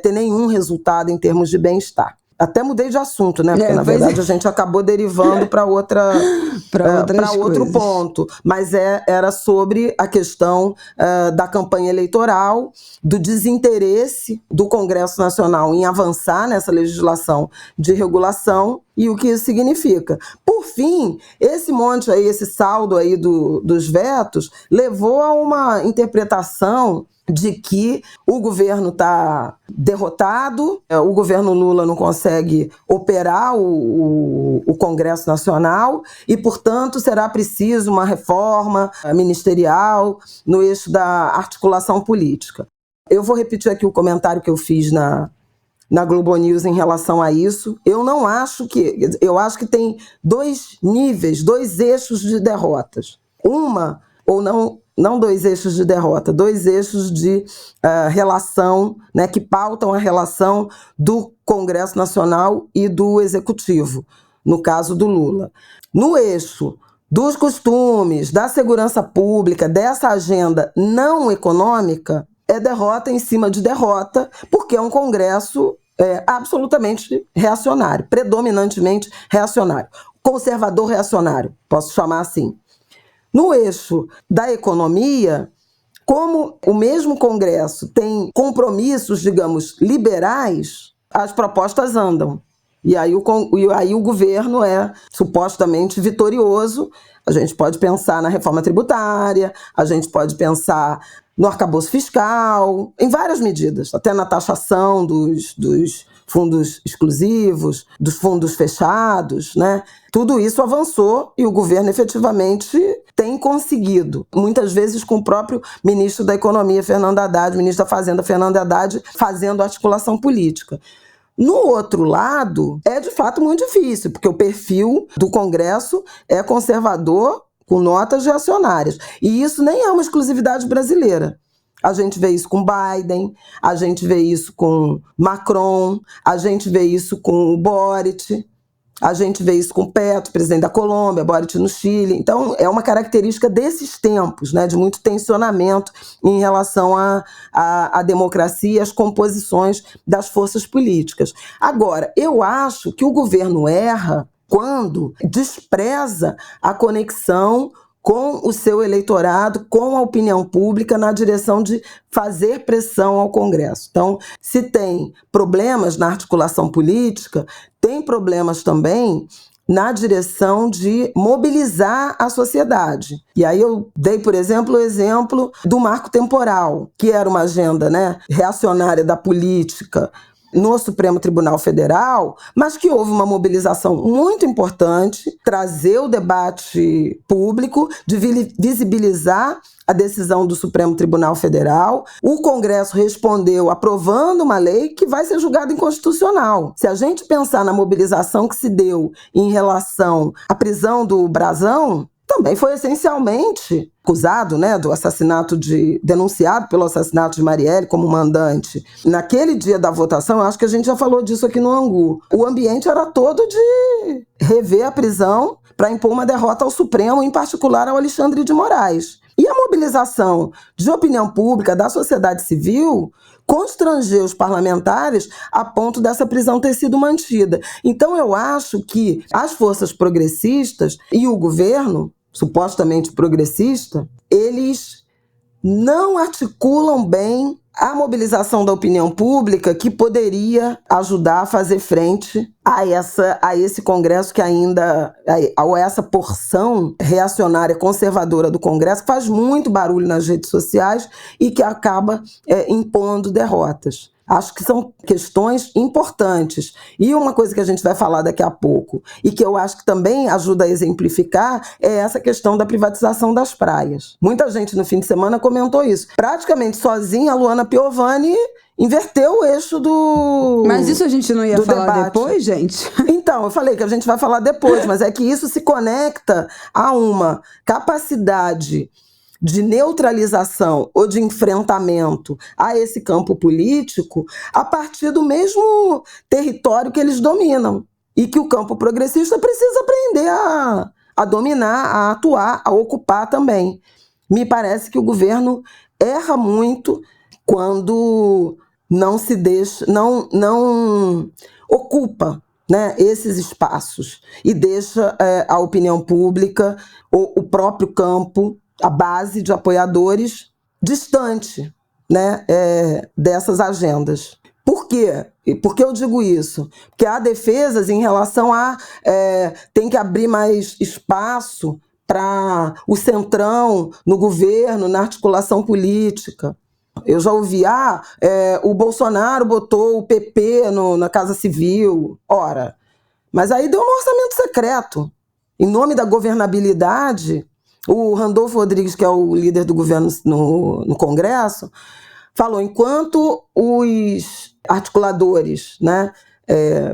ter nenhum resultado em termos de bem-estar. Até mudei de assunto, né? Porque, na verdade, a gente acabou derivando para outro ponto. Mas era sobre a questão da campanha eleitoral, do desinteresse do Congresso Nacional em avançar nessa legislação de regulação e o que isso significa. Por fim, esse monte aí, esse saldo aí dos vetos, levou a uma interpretação de que o governo está derrotado, o governo Lula não consegue operar o Congresso Nacional e, portanto, será preciso uma reforma ministerial no eixo da articulação política. Eu vou repetir aqui o comentário que eu fiz na Globo News em relação a isso. Eu acho que tem 2 níveis, 2 eixos de derrotas. Não 2 eixos de derrota, 2 eixos de relação, né, que pautam a relação do Congresso Nacional e do Executivo, no caso do Lula. No eixo dos costumes, da segurança pública, dessa agenda não econômica, é derrota em cima de derrota, porque é um Congresso absolutamente reacionário, predominantemente reacionário, conservador reacionário, posso chamar assim. No eixo da economia, como o mesmo Congresso tem compromissos, digamos, liberais, as propostas andam. E aí o governo é supostamente vitorioso. A gente pode pensar na reforma tributária, a gente pode pensar no arcabouço fiscal, em várias medidas, até na taxação dos fundos exclusivos, dos fundos fechados, né? Tudo isso avançou e o governo efetivamente tem conseguido, muitas vezes com o próprio ministro da Economia, Fernando Haddad, ministro da Fazenda, Fernando Haddad, fazendo articulação política. No outro lado, é de fato muito difícil, porque o perfil do Congresso é conservador com notas reacionárias. E isso nem é uma exclusividade brasileira. A gente vê isso com Biden, a gente vê isso com Macron, a gente vê isso com o Boric. A gente vê isso com Petro, presidente da Colômbia, Boric no Chile. Então, é uma característica desses tempos, né, de muito tensionamento em relação à democracia e às composições das forças políticas. Agora, eu acho que o governo erra quando despreza a conexão com o seu eleitorado, com a opinião pública, na direção de fazer pressão ao Congresso. Então, se tem problemas na articulação política, tem problemas também na direção de mobilizar a sociedade. E aí eu dei, por exemplo, o exemplo do marco temporal, que era uma agenda, né, reacionária da política no Supremo Tribunal Federal, mas que houve uma mobilização muito importante, trazer o debate público, de visibilizar a decisão do Supremo Tribunal Federal. O Congresso respondeu aprovando uma lei que vai ser julgada inconstitucional. Se a gente pensar na mobilização que se deu em relação à prisão do Brazão, também foi essencialmente acusado, né, do assassinato denunciado pelo assassinato de Marielle como mandante. Naquele dia da votação, eu acho que a gente já falou disso aqui no Angu, o ambiente era todo de rever a prisão para impor uma derrota ao Supremo, em particular ao Alexandre de Moraes. E a mobilização de opinião pública, da sociedade civil, constrangeu os parlamentares a ponto dessa prisão ter sido mantida. Então eu acho que as forças progressistas e o governo, supostamente progressista, eles não articulam bem a mobilização da opinião pública que poderia ajudar a fazer frente a esse Congresso que ainda, a essa porção reacionária conservadora do Congresso, que faz muito barulho nas redes sociais e que acaba impondo derrotas. Acho que são questões importantes. E uma coisa que a gente vai falar daqui a pouco, e que eu acho que também ajuda a exemplificar, é essa questão da privatização das praias. Muita gente no fim de semana comentou isso. Praticamente sozinha, a Luana Piovani inverteu o eixo do Mas isso a gente não ia falar debate. Depois, gente? Então, eu falei que a gente vai falar depois, mas é que isso se conecta a uma capacidade de neutralização ou de enfrentamento a esse campo político a partir do mesmo território que eles dominam e que o campo progressista precisa aprender a dominar, a atuar, a ocupar também. Me parece que o governo erra muito quando não se deixa, não ocupa, né, esses espaços e deixa a opinião pública, o próprio campo, a base de apoiadores distante, né, dessas agendas. Por quê? Por que eu digo isso? Porque há defesas em relação a tem que abrir mais espaço para o centrão no governo, na articulação política. Eu já ouvi, o Bolsonaro botou o PP na Casa Civil. Ora, mas aí deu um orçamento secreto. Em nome da governabilidade, o Randolfo Rodrigues, que é o líder do governo no Congresso, falou, enquanto os articuladores, né,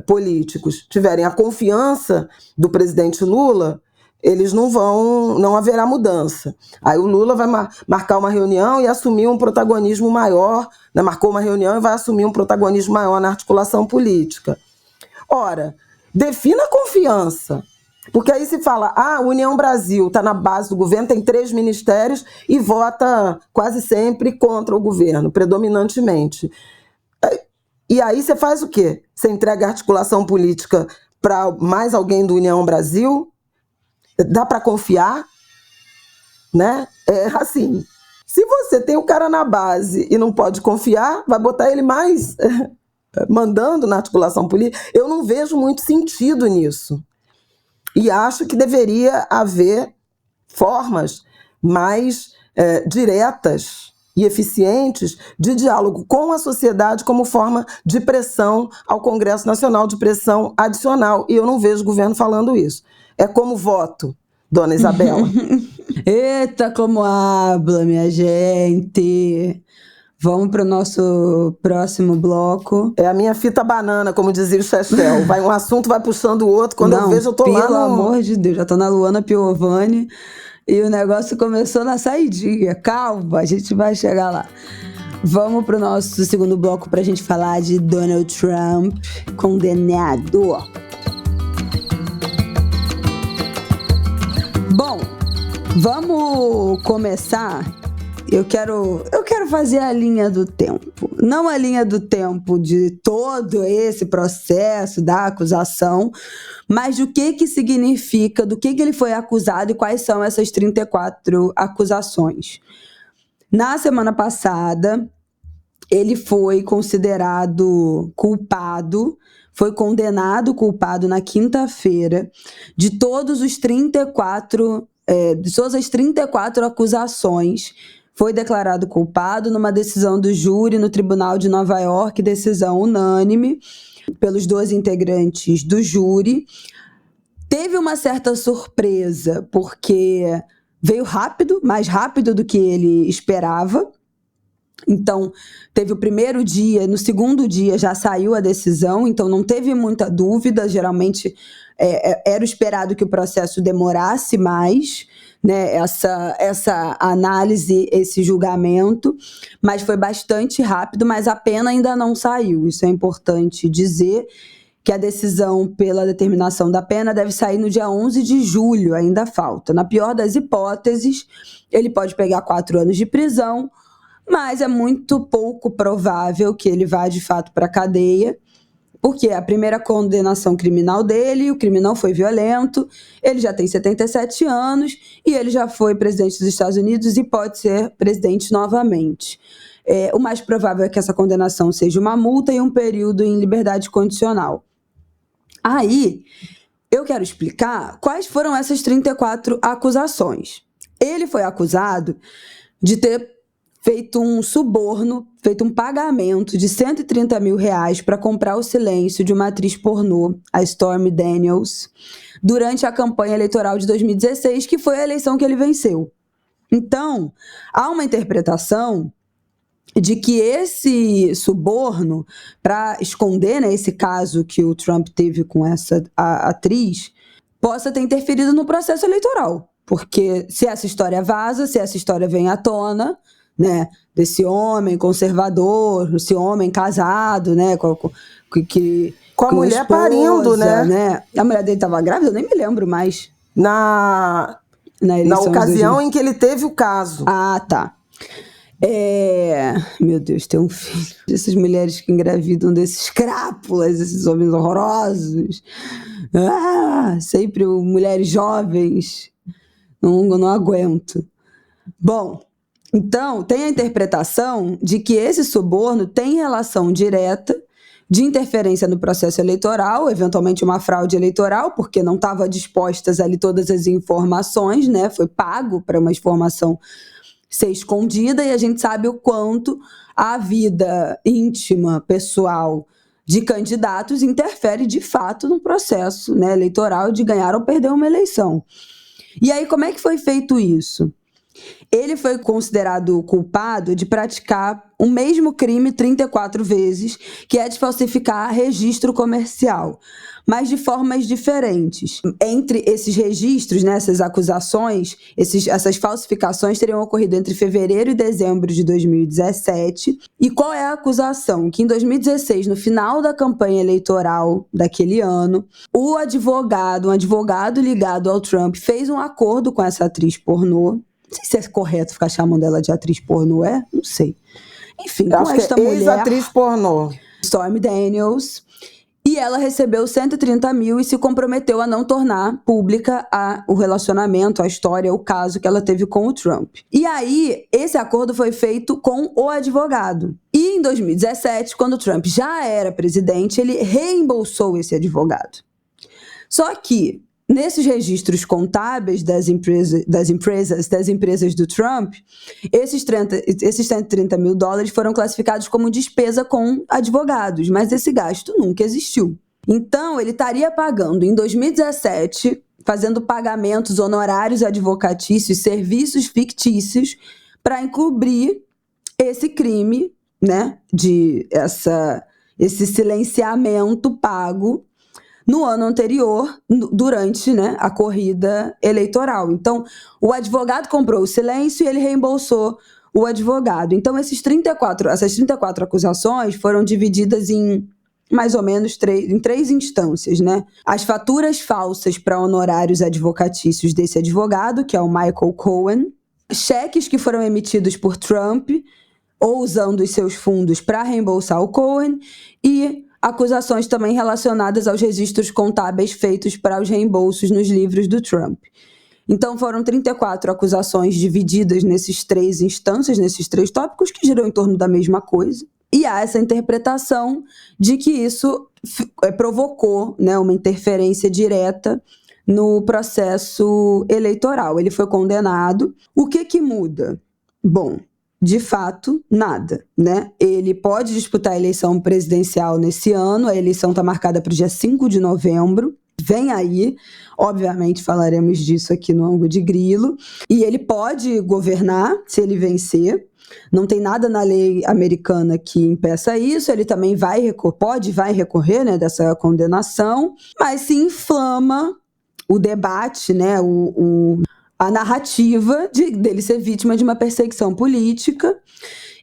políticos tiverem a confiança do presidente Lula, eles não haverá mudança. Aí o Lula vai marcar uma reunião e assumir um protagonismo maior, né, marcou uma reunião e vai assumir um protagonismo maior na articulação política. Ora, defina a confiança. Porque aí se fala, a União Brasil está na base do governo, tem 3 ministérios e vota quase sempre contra o governo, predominantemente. E aí você faz o quê? Você entrega a articulação política para mais alguém do União Brasil? Dá para confiar? Né? É assim, se você tem o cara na base e não pode confiar, vai botar ele mais mandando na articulação política. Eu não vejo muito sentido nisso. E acho que deveria haver formas mais diretas e eficientes de diálogo com a sociedade como forma de pressão ao Congresso Nacional, de pressão adicional. E eu não vejo o governo falando isso. É como voto, dona Isabela. Eita, como habla, minha gente! Vamos para o nosso próximo bloco. É a minha fita banana, como dizia o Chechel. Um assunto vai puxando o outro. Quando eu vejo, eu tô lá pelo amor de Deus, já tô na Luana Piovani e o negócio começou na saidinha. Calma, a gente vai chegar lá. Vamos para o nosso segundo bloco para a gente falar de Donald Trump condenado. Vamos começar. Eu quero fazer a linha do tempo. Não a linha do tempo de todo esse processo da acusação, mas do que significa, do que ele foi acusado e quais são essas 34 acusações. Na semana passada, ele foi considerado culpado, foi condenado culpado na quinta-feira de todas as 34 acusações. Foi declarado culpado numa decisão do júri no Tribunal de Nova York, decisão unânime pelos 12 integrantes do júri. Teve uma certa surpresa, porque veio rápido, mais rápido do que ele esperava. Então, teve o primeiro dia, no segundo dia já saiu a decisão, então não teve muita dúvida. Geralmente era esperado que o processo demorasse mais, né, essa análise, esse julgamento, mas foi bastante rápido, mas a pena ainda não saiu. Isso é importante dizer, que a decisão pela determinação da pena deve sair no dia 11 de julho, ainda falta. Na pior das hipóteses, ele pode pegar 4 anos de prisão, mas é muito pouco provável que ele vá de fato para a cadeia, porque é a primeira condenação criminal dele, o crime não foi violento, ele já tem 77 anos e ele já foi presidente dos Estados Unidos e pode ser presidente novamente. O mais provável é que essa condenação seja uma multa e um período em liberdade condicional. Aí, eu quero explicar quais foram essas 34 acusações. Ele foi acusado de ter feito um suborno, feito um pagamento de R$130 mil para comprar o silêncio de uma atriz pornô, a Stormy Daniels, durante a campanha eleitoral de 2016, que foi a eleição que ele venceu. Então, há uma interpretação de que esse suborno, para esconder, né, esse caso que o Trump teve com essa atriz, possa ter interferido no processo eleitoral. Porque se essa história vaza, se essa história vem à tona, né, desse homem conservador, esse homem casado, né, com a mulher esposa, parindo, né? A mulher dele estava grávida, eu nem me lembro mais. Na ocasião em que ele teve o caso. Ah, tá. Meu Deus, tem um filho. Essas mulheres que engravidam desses crápulas, esses homens horrorosos. Sempre mulheres jovens. Não aguento. Bom, então, tem a interpretação de que esse suborno tem relação direta de interferência no processo eleitoral, eventualmente uma fraude eleitoral, porque não estavam dispostas ali todas as informações, né? Foi pago para uma informação ser escondida, e a gente sabe o quanto a vida íntima, pessoal de candidatos interfere de fato no processo, né, eleitoral de ganhar ou perder uma eleição. E aí, como é que foi feito isso? Ele foi considerado culpado de praticar o mesmo crime 34 vezes, que é de falsificar registro comercial, mas de formas diferentes. Entre esses registros, né, essas acusações, essas falsificações teriam ocorrido entre fevereiro e dezembro de 2017. E qual é a acusação? Que em 2016, no final da campanha eleitoral daquele ano, um advogado ligado ao Trump fez um acordo com essa atriz pornô. Não sei se é correto ficar chamando ela de atriz pornô, não sei. Enfim, com esta mulher, ex-atriz pornô, Stormy Daniels, e ela recebeu 130 mil e se comprometeu a não tornar pública o relacionamento, a história, o caso que ela teve com o Trump. E aí, esse acordo foi feito com o advogado. E em 2017, quando o Trump já era presidente, ele reembolsou esse advogado. Só que nesses registros contábeis das empresas do Trump, esses 130 mil dólares foram classificados como despesa com advogados, mas esse gasto nunca existiu. Então, ele estaria pagando em 2017, fazendo pagamentos honorários advocatícios, serviços fictícios, para encobrir esse crime, né, esse silenciamento pago no ano anterior, durante, né, a corrida eleitoral. Então, o advogado comprou o silêncio e ele reembolsou o advogado. Então, essas 34 acusações foram divididas em mais ou menos em 3 instâncias, né? As faturas falsas para honorários advocatícios desse advogado, que é o Michael Cohen, cheques que foram emitidos por Trump ou usando os seus fundos para reembolsar o Cohen, e acusações também relacionadas aos registros contábeis feitos para os reembolsos nos livros do Trump. Então foram 34 acusações divididas nesses 3 instâncias, nesses 3 tópicos, que giram em torno da mesma coisa. E há essa interpretação de que isso provocou, né, uma interferência direta no processo eleitoral. Ele foi condenado. O que muda? Bom, de fato, nada, né? Ele pode disputar a eleição presidencial nesse ano, a eleição está marcada para o dia 5 de novembro, vem aí, obviamente falaremos disso aqui no Ângulo de Grilo, e ele pode governar se ele vencer, não tem nada na lei americana que impeça isso, ele também vai recorrer, né, dessa condenação, mas se inflama o debate, né, a narrativa dele ser vítima de uma perseguição política,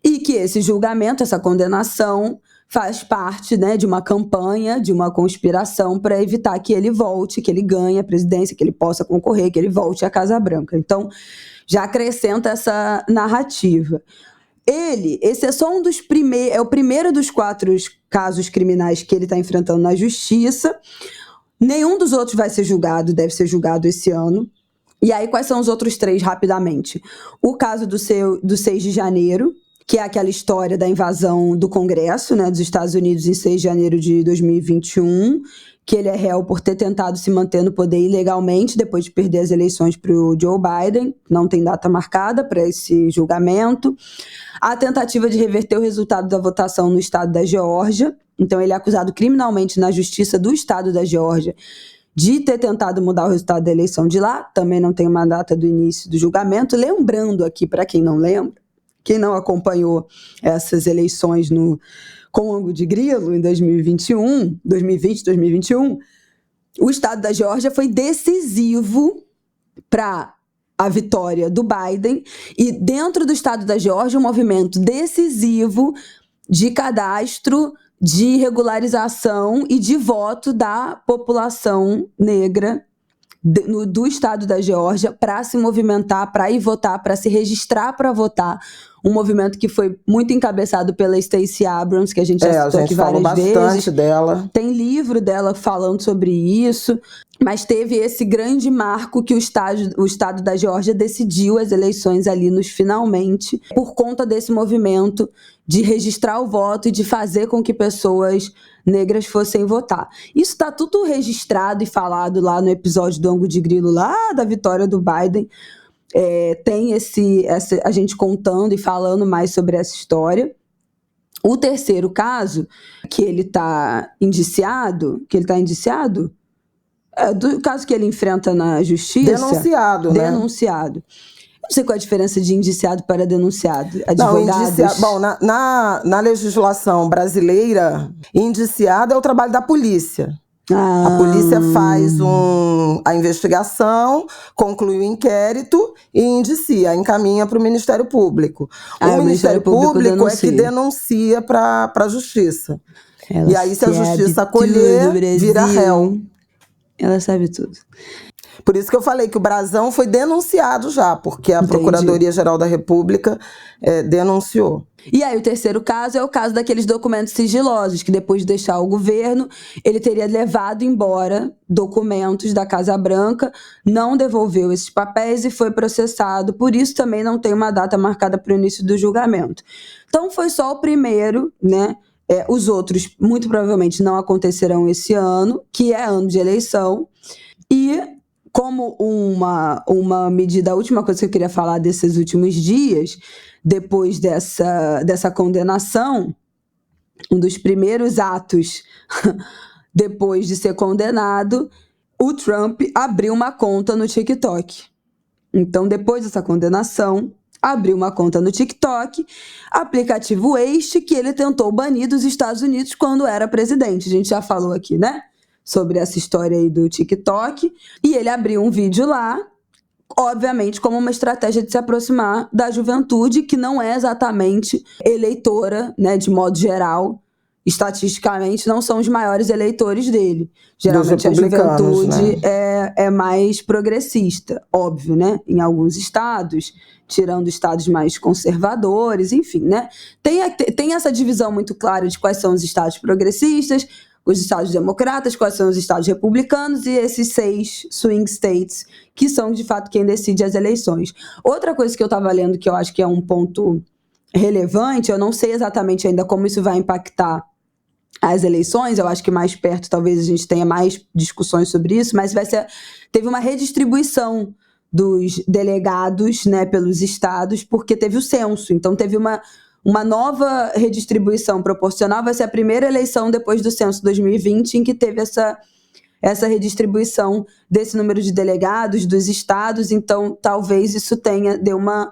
e que esse julgamento, essa condenação, faz parte, né, de uma campanha, de uma conspiração para evitar que ele volte, que ele ganhe a presidência, que ele possa concorrer, que ele volte à Casa Branca. Então, já acrescenta essa narrativa. Esse é só é o primeiro dos 4 casos criminais que ele está enfrentando na justiça. Nenhum dos outros vai ser julgado, deve ser julgado esse ano. E aí, quais são os outros 3, rapidamente? O caso do 6 de janeiro, que é aquela história da invasão do Congresso, né, dos Estados Unidos em 6 de janeiro de 2021, que ele é réu por ter tentado se manter no poder ilegalmente depois de perder as eleições para o Joe Biden. Não tem data marcada para esse julgamento. A tentativa de reverter o resultado da votação no estado da Geórgia. Então, ele é acusado criminalmente na justiça do estado da Geórgia de ter tentado mudar o resultado da eleição de lá. Também não tem uma data do início do julgamento. Lembrando aqui, para quem não lembra, quem não acompanhou essas eleições com ângulo de grilo em 2020, 2021, o estado da Geórgia foi decisivo para a vitória do Biden, e dentro do estado da Geórgia, um movimento decisivo de cadastro, de regularização e de voto da população negra do estado da Geórgia para se movimentar, para ir votar, para se registrar para votar. Um movimento que foi muito encabeçado pela Stacey Abrams, que a gente já citou aqui várias vezes. Bastante dela. Tem livro dela falando sobre isso, mas teve esse grande marco que o estado da Geórgia decidiu as eleições ali nos finalmente, por conta desse movimento de registrar o voto e de fazer com que pessoas negras fossem votar. Isso está tudo registrado e falado lá no episódio do Ângulo de Grilo, lá da vitória do Biden. Tem a gente contando e falando mais sobre essa história. O terceiro caso, que ele está indiciado, do caso que ele enfrenta na justiça. Denunciado, né? Denunciado. Não sei qual é a diferença de indiciado para denunciado. Advogados. Bom, na legislação brasileira, indiciado é o trabalho da polícia. A polícia faz a investigação, conclui o inquérito e indicia, encaminha para o Ministério Público. O Ministério Público é que denuncia para a Justiça. E aí, se a Justiça acolher, vira réu. Ela sabe tudo. Por isso que eu falei que o Brazão foi denunciado já, porque a Procuradoria-Geral da República denunciou. E aí o terceiro caso é o caso daqueles documentos sigilosos, que depois de deixar o governo, ele teria levado embora documentos da Casa Branca, não devolveu esses papéis e foi processado. Por isso também não tem uma data marcada para o início do julgamento. Então foi só o primeiro, né? Os outros muito provavelmente não acontecerão esse ano, que é ano de eleição. E como uma medida, a última coisa que eu queria falar desses últimos dias, depois dessa condenação, um dos primeiros atos depois de ser condenado, o Trump abriu uma conta no TikTok. Então, depois dessa condenação, abriu uma conta no TikTok, aplicativo este que ele tentou banir dos Estados Unidos quando era presidente. A gente já falou aqui, né? Sobre essa história aí do TikTok. E ele abriu um vídeo lá, obviamente como uma estratégia de se aproximar da juventude, que não é exatamente eleitora, né, de modo geral, estatisticamente, não são os maiores eleitores dele. Geralmente a republicanos, juventude, né? é mais progressista, óbvio, né? Em alguns estados, tirando estados mais conservadores, enfim, né? Tem essa divisão muito clara de quais são os estados progressistas, os estados democratas, quais são os estados republicanos e esses 6 swing states, que são, de fato, quem decide as eleições. Outra coisa que eu estava lendo, que eu acho que é um ponto relevante, eu não sei exatamente ainda como isso vai impactar as eleições, eu acho que mais perto talvez a gente tenha mais discussões sobre isso, mas teve uma redistribuição dos delegados, né, pelos estados, porque teve o censo, então teve uma nova redistribuição proporcional. Vai ser a primeira eleição depois do censo 2020 em que teve essa redistribuição desse número de delegados dos estados, então talvez isso dê uma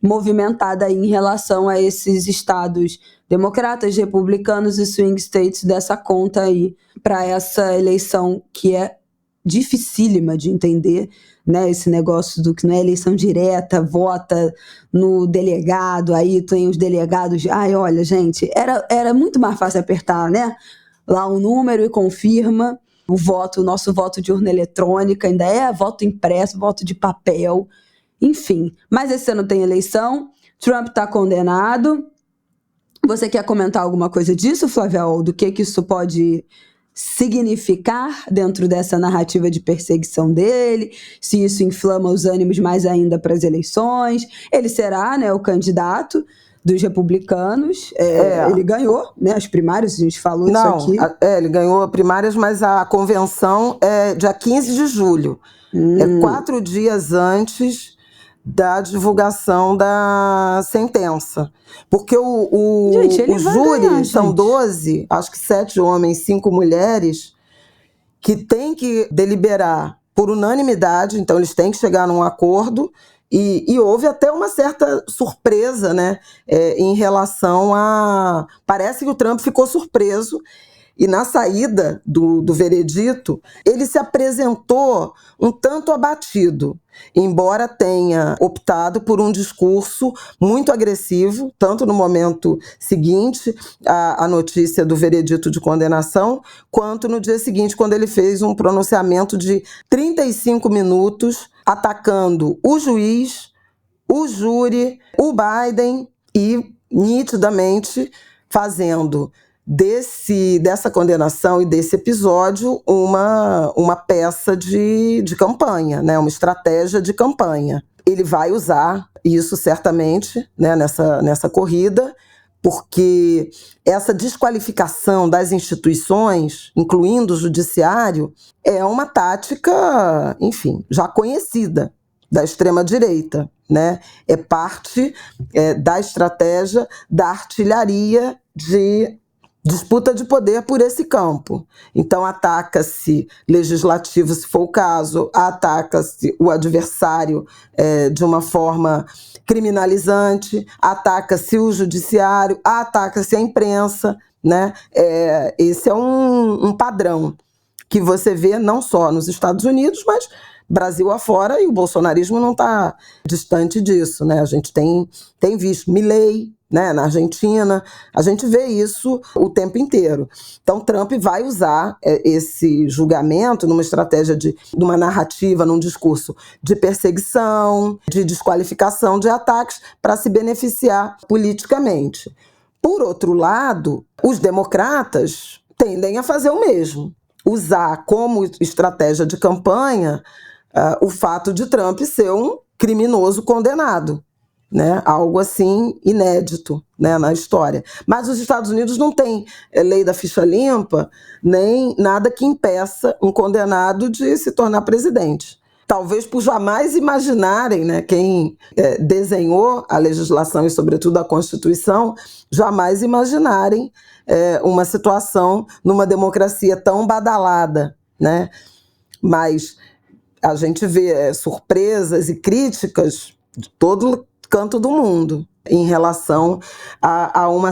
movimentada aí em relação a esses estados democratas, republicanos e swing states dessa conta aí para essa eleição que é dificílima de entender, né? Esse negócio do que não é eleição direta, vota no delegado, aí tem os delegados. Ai, olha, gente, era muito mais fácil apertar, né? Lá um número e confirma o nosso voto de urna eletrônica, ainda é voto impresso, voto de papel, enfim. Mas esse ano tem eleição, Trump está condenado. Você quer comentar alguma coisa disso, Flávia? Do que isso pode significar dentro dessa narrativa de perseguição dele, se isso inflama os ânimos mais ainda para as eleições? Ele será, né, o candidato dos republicanos. Ele ganhou, né, as primárias, a gente falou isso aqui. Ele ganhou primárias, mas a convenção é dia 15 de julho. 4 dias antes da divulgação da sentença. Porque Gente, o júri são 12, acho que 7 homens, 5 mulheres, que têm que deliberar por unanimidade, então eles têm que chegar num acordo, e houve até uma certa surpresa, né, em relação a... Parece que o Trump ficou surpreso, e na saída do veredito, ele se apresentou um tanto abatido, embora tenha optado por um discurso muito agressivo, tanto no momento seguinte à notícia do veredito de condenação, quanto no dia seguinte, quando ele fez um pronunciamento de 35 minutos, atacando o juiz, o júri, o Biden e, nitidamente, fazendo dessa condenação e desse episódio uma peça de campanha, né? Uma estratégia de campanha. Ele vai usar isso certamente, né, nessa corrida, porque essa desqualificação das instituições, incluindo o judiciário, é uma tática, enfim, já conhecida da extrema-direita, né? É parte da estratégia da artilharia de disputa de poder por esse campo. Então, ataca-se legislativo, se for o caso, ataca-se o adversário de uma forma criminalizante, ataca-se o judiciário, ataca-se a imprensa, né? Esse é um padrão que você vê não só nos Estados Unidos, mas Brasil afora, e o bolsonarismo não está distante disso, né? A gente tem visto Milei, né, na Argentina, a gente vê isso o tempo inteiro. Então, Trump vai usar esse julgamento numa estratégia de uma narrativa, num discurso de perseguição, de desqualificação, de ataques, para se beneficiar politicamente. Por outro lado, os democratas tendem a fazer o mesmo, usar como estratégia de campanha o fato de Trump ser um criminoso condenado, né? Algo assim inédito, né, na história. Mas os Estados Unidos não têm lei da ficha limpa, nem nada que impeça um condenado de se tornar presidente. Talvez por jamais imaginarem, né, quem desenhou a legislação e, sobretudo, a Constituição, jamais imaginarem uma situação numa democracia tão badalada, né? Mas a gente vê surpresas e críticas de todo canto do mundo em relação a um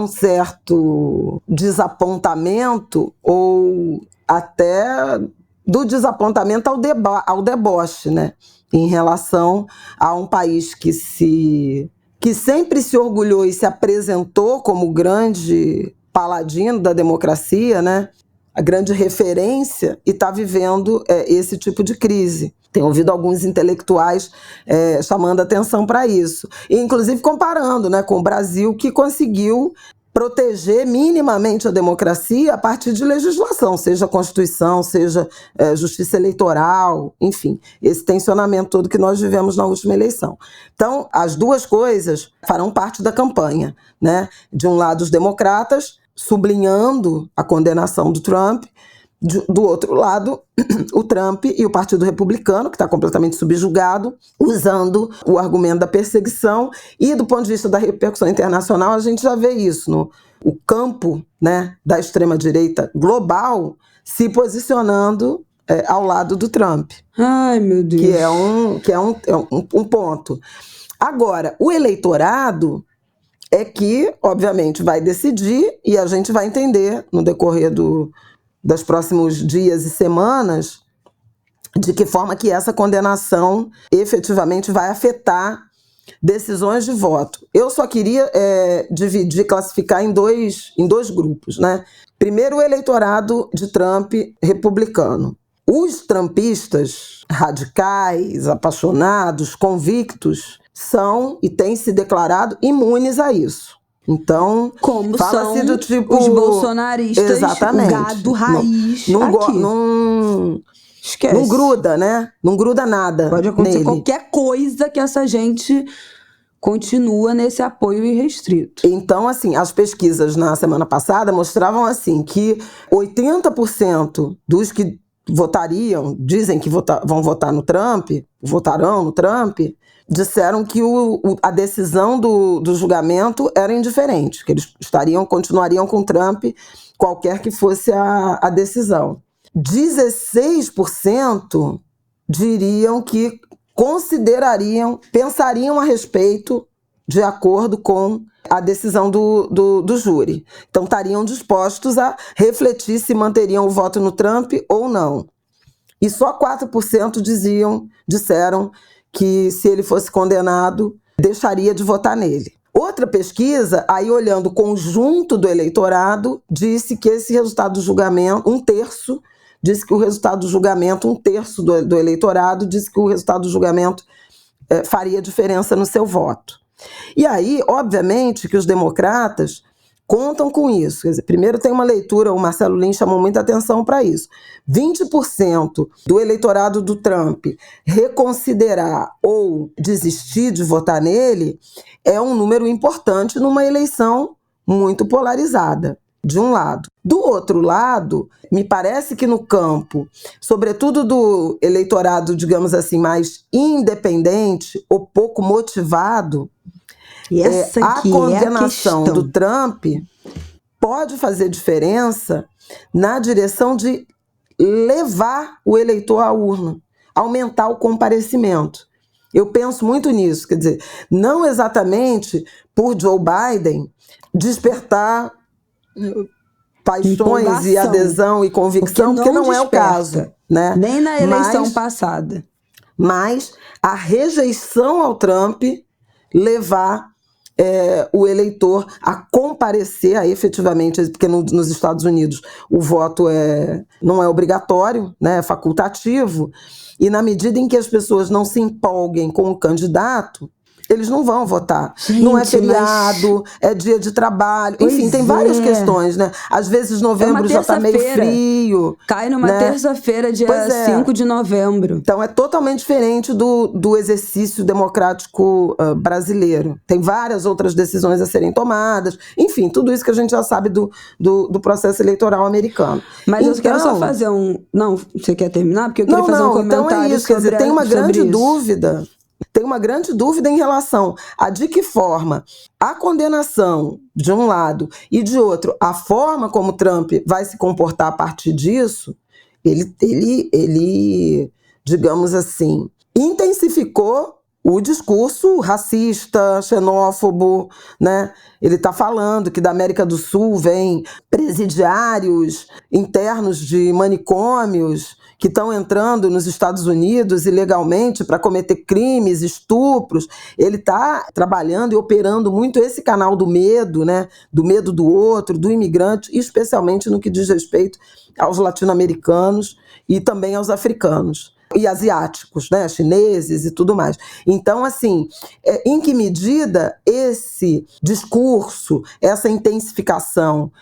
certo desapontamento, ou até do desapontamento ao deboche, né? Em relação a um país que se que sempre se orgulhou e se apresentou como grande paladino da democracia, né? A grande referência, e está vivendo esse tipo de crise. Tenho ouvido alguns intelectuais chamando atenção para isso, e inclusive comparando, né, com o Brasil, que conseguiu proteger minimamente a democracia a partir de legislação, seja a Constituição, seja justiça eleitoral, enfim, esse tensionamento todo que nós vivemos na última eleição. Então, as duas coisas farão parte da campanha, né? De um lado, os democratas sublinhando a condenação do Trump, do outro lado, o Trump e o Partido Republicano, que está completamente subjugado, usando o argumento da perseguição, e do ponto de vista da repercussão internacional, a gente já vê isso, o campo, né, da extrema-direita global se posicionando ao lado do Trump. Ai, meu Deus. Que é um ponto. Agora, o eleitorado é que, obviamente, vai decidir, e a gente vai entender no decorrer dos próximos dias e semanas de que forma que essa condenação efetivamente vai afetar decisões de voto. Eu só queria classificar em dois grupos, né? Primeiro, o eleitorado de Trump republicano. Os trumpistas radicais, apaixonados, convictos, são e têm se declarado imunes a isso. Então, como fala-se são do tipo, os bolsonaristas, exatamente, o gado raiz Esquece. Não gruda, né? Não gruda nada. Pode acontecer nele. Qualquer coisa que essa gente continua nesse apoio irrestrito. Então, assim, as pesquisas na semana passada mostravam assim que 80% dos que votariam, dizem que vão votar no Trump, votarão no Trump, disseram que a decisão do julgamento era indiferente, que eles continuariam com Trump, qualquer que fosse a decisão. 16% diriam que pensariam a respeito de acordo com a decisão do júri. Então, estariam dispostos a refletir se manteriam o voto no Trump ou não. E só 4% disseram que, se ele fosse condenado, deixaria de votar nele. Outra pesquisa, aí olhando o conjunto do eleitorado, disse que esse resultado do julgamento, um terço do eleitorado disse que o resultado do julgamento faria diferença no seu voto. E aí, obviamente, que os democratas contam com isso. Quer dizer, primeiro tem uma leitura, o Marcelo Lins chamou muita atenção para isso. 20% do eleitorado do Trump reconsiderar ou desistir de votar nele é um número importante numa eleição muito polarizada, de um lado. Do outro lado, me parece que no campo, sobretudo do eleitorado, digamos assim, mais independente ou pouco motivado, a condenação do Trump pode fazer diferença na direção de levar o eleitor à urna, aumentar o comparecimento. Eu penso muito nisso, quer dizer, não exatamente por Joe Biden despertar paixões e adesão e convicção, porque não é o caso, né? Nem na eleição passada. Mas a rejeição ao Trump levar o eleitor a comparecer efetivamente, porque nos Estados Unidos o voto não é obrigatório, né, é facultativo, e na medida em que as pessoas não se empolguem com o candidato, eles não vão votar. Gente, não é feriado, é dia de trabalho. Enfim, tem várias questões, né? Às vezes novembro já está meio frio. Cai numa terça-feira, dia 5 de novembro. Então é totalmente diferente do exercício democrático brasileiro. Tem várias outras decisões a serem tomadas. Enfim, tudo isso que a gente já sabe do processo eleitoral americano. Mas eu quero só fazer Não, você quer terminar? Porque eu queria fazer um comentário então é isso, quer dizer, tem uma grande dúvida. Tem uma grande dúvida em relação a de que forma a condenação, de um lado, e de outro, a forma como Trump vai se comportar a partir disso, ele digamos assim, intensificou o discurso racista, xenófobo, né? Ele está falando que da América do Sul vem presidiários internos de manicômios que estão entrando nos Estados Unidos ilegalmente para cometer crimes, estupros. Ele está trabalhando e operando muito esse canal do medo, né? Do medo do outro, do imigrante, especialmente no que diz respeito aos latino-americanos e também aos africanos e asiáticos, né? Chineses e tudo mais. Então, assim, em que medida esse discurso, essa intensificação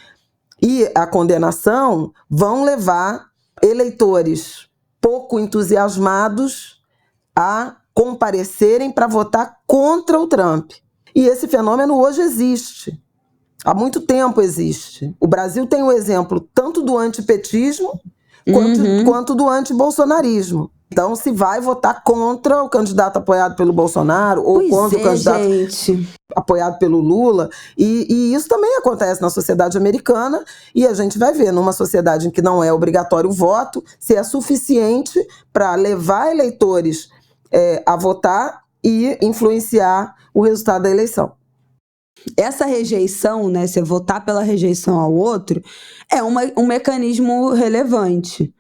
e a condenação vão levar eleitores pouco entusiasmados a comparecerem para votar contra o Trump. E esse fenômeno hoje existe. Há muito tempo existe. O Brasil tem o exemplo tanto do antipetismo quanto do antibolsonarismo. Então, se vai votar contra o candidato apoiado pelo Bolsonaro ou contra o candidato apoiado pelo Lula. E isso também acontece na sociedade americana, e a gente vai ver numa sociedade em que não é obrigatório o voto, se é suficiente para levar eleitores a votar e influenciar o resultado da eleição. Essa rejeição, né, você votar pela rejeição ao outro, é um mecanismo relevante.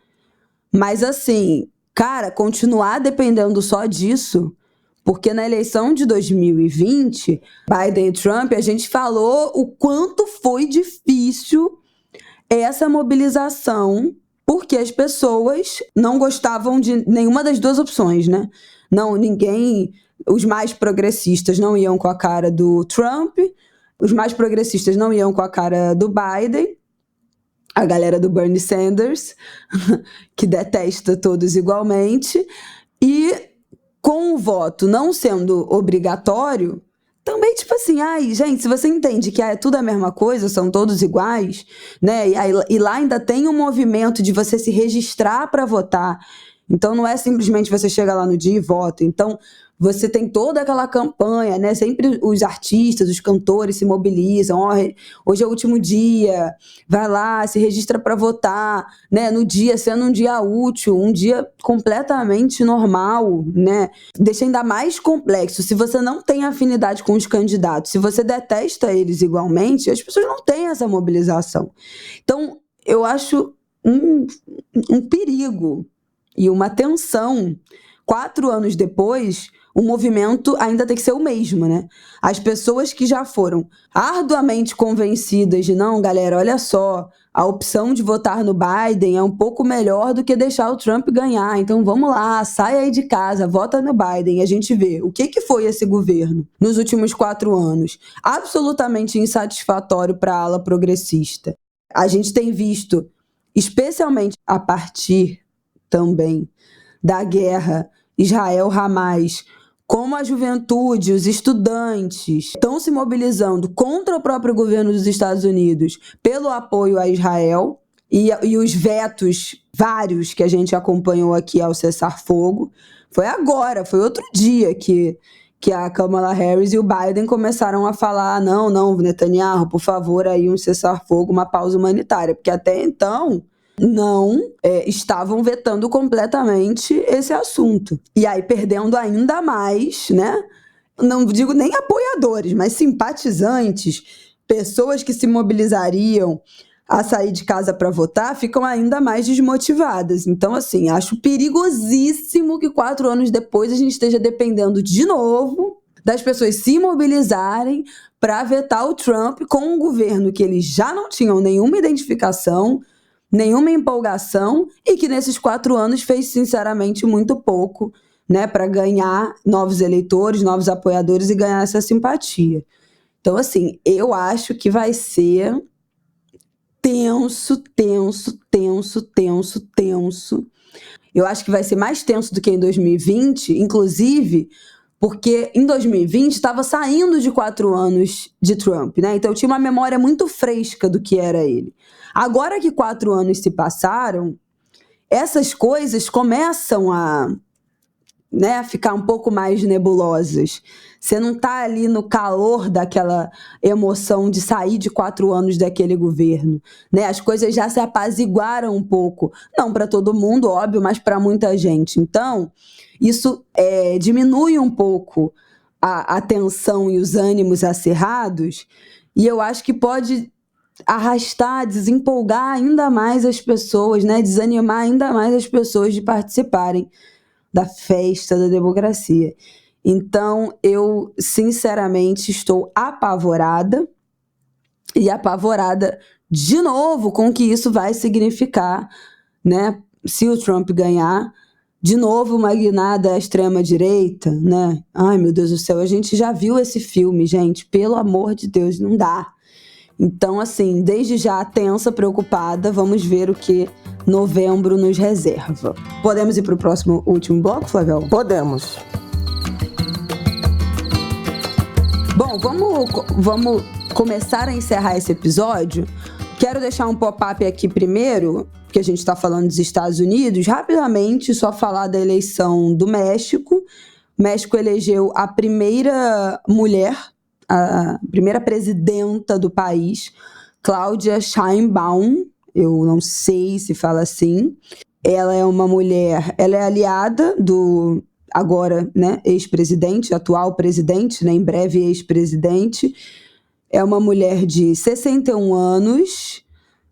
Mas, assim, cara, continuar dependendo só disso, porque na eleição de 2020, Biden e Trump, a gente falou o quanto foi difícil essa mobilização, porque as pessoas não gostavam de nenhuma das duas opções, né? Não, os mais progressistas não iam com a cara do Trump, os mais progressistas não iam com a cara do Biden, a galera do Bernie Sanders, que detesta todos igualmente, e com o voto não sendo obrigatório, também, tipo assim, gente, se você entende que é tudo a mesma coisa, são todos iguais, né? E lá ainda tem um movimento de você se registrar para votar. Então, não é simplesmente você chega lá no dia e vota. Então, você tem toda aquela campanha, né? Sempre os artistas, os cantores se mobilizam. Hoje é o último dia, vai lá, se registra para votar, né? No dia, sendo um dia útil, um dia completamente normal, né? Deixa ainda mais complexo. Se você não tem afinidade com os candidatos, se você detesta eles igualmente, as pessoas não têm essa mobilização. Então, eu acho um perigo e uma tensão. 4 anos depois, o movimento ainda tem que ser o mesmo, né? As pessoas que já foram arduamente convencidas de, não, galera, olha só, a opção de votar no Biden é um pouco melhor do que deixar o Trump ganhar, então vamos lá, sai aí de casa, vota no Biden, e a gente vê o que foi esse governo nos últimos 4 anos. Absolutamente insatisfatório para a ala progressista. A gente tem visto, especialmente a partir também da guerra Israel-Hamas, como a juventude, os estudantes estão se mobilizando contra o próprio governo dos Estados Unidos pelo apoio a Israel e os vetos vários que a gente acompanhou aqui ao cessar-fogo. Foi agora, foi outro dia que a Kamala Harris e o Biden começaram a falar, não, Netanyahu, por favor, aí um cessar-fogo, uma pausa humanitária, porque até então não estavam vetando completamente esse assunto. E aí perdendo ainda mais, né? Não digo nem apoiadores, mas simpatizantes, pessoas que se mobilizariam a sair de casa para votar, ficam ainda mais desmotivadas. Então, assim, acho perigosíssimo que 4 anos depois a gente esteja dependendo de novo das pessoas se mobilizarem para vetar o Trump com um governo que eles já não tinham nenhuma identificação, nenhuma empolgação, e que nesses 4 anos fez, sinceramente, muito pouco, né, para ganhar novos eleitores, novos apoiadores e ganhar essa simpatia. Então, assim, eu acho que vai ser tenso. Eu acho que vai ser mais tenso do que em 2020, inclusive porque em 2020 estava saindo de 4 anos de Trump, né? Então eu tinha uma memória muito fresca do que era ele. Agora que 4 anos se passaram, essas coisas começam a, né, ficar um pouco mais nebulosas. Você não está ali no calor daquela emoção de sair de 4 anos daquele governo, né? As coisas já se apaziguaram um pouco. Não para todo mundo, óbvio, mas para muita gente. Então, isso diminui um pouco a tensão e os ânimos acirrados, e eu acho que pode arrastar, desempolgar ainda mais as pessoas, né? Desanimar ainda mais as pessoas de participarem da festa da democracia. Então, eu, sinceramente, estou apavorada, e apavorada de novo com o que isso vai significar, né? Se o Trump ganhar, de novo uma guinada à extrema-direita, né? Ai, meu Deus do céu, a gente já viu esse filme, gente, pelo amor de Deus, não dá. Então, assim, desde já tensa, preocupada, vamos ver o que novembro nos reserva. Podemos ir para o próximo, último bloco, Flavel? Podemos. Bom, vamos começar a encerrar esse episódio. Quero deixar um pop-up aqui primeiro, que a gente está falando dos Estados Unidos, rapidamente só falar da eleição do México. O México elegeu a primeira mulher, a primeira presidenta do país, Claudia Sheinbaum, eu não sei se fala assim. Ela é uma mulher, ela é aliada do agora, né, ex-presidente, atual presidente, né, em breve ex-presidente. É uma mulher de 61 anos,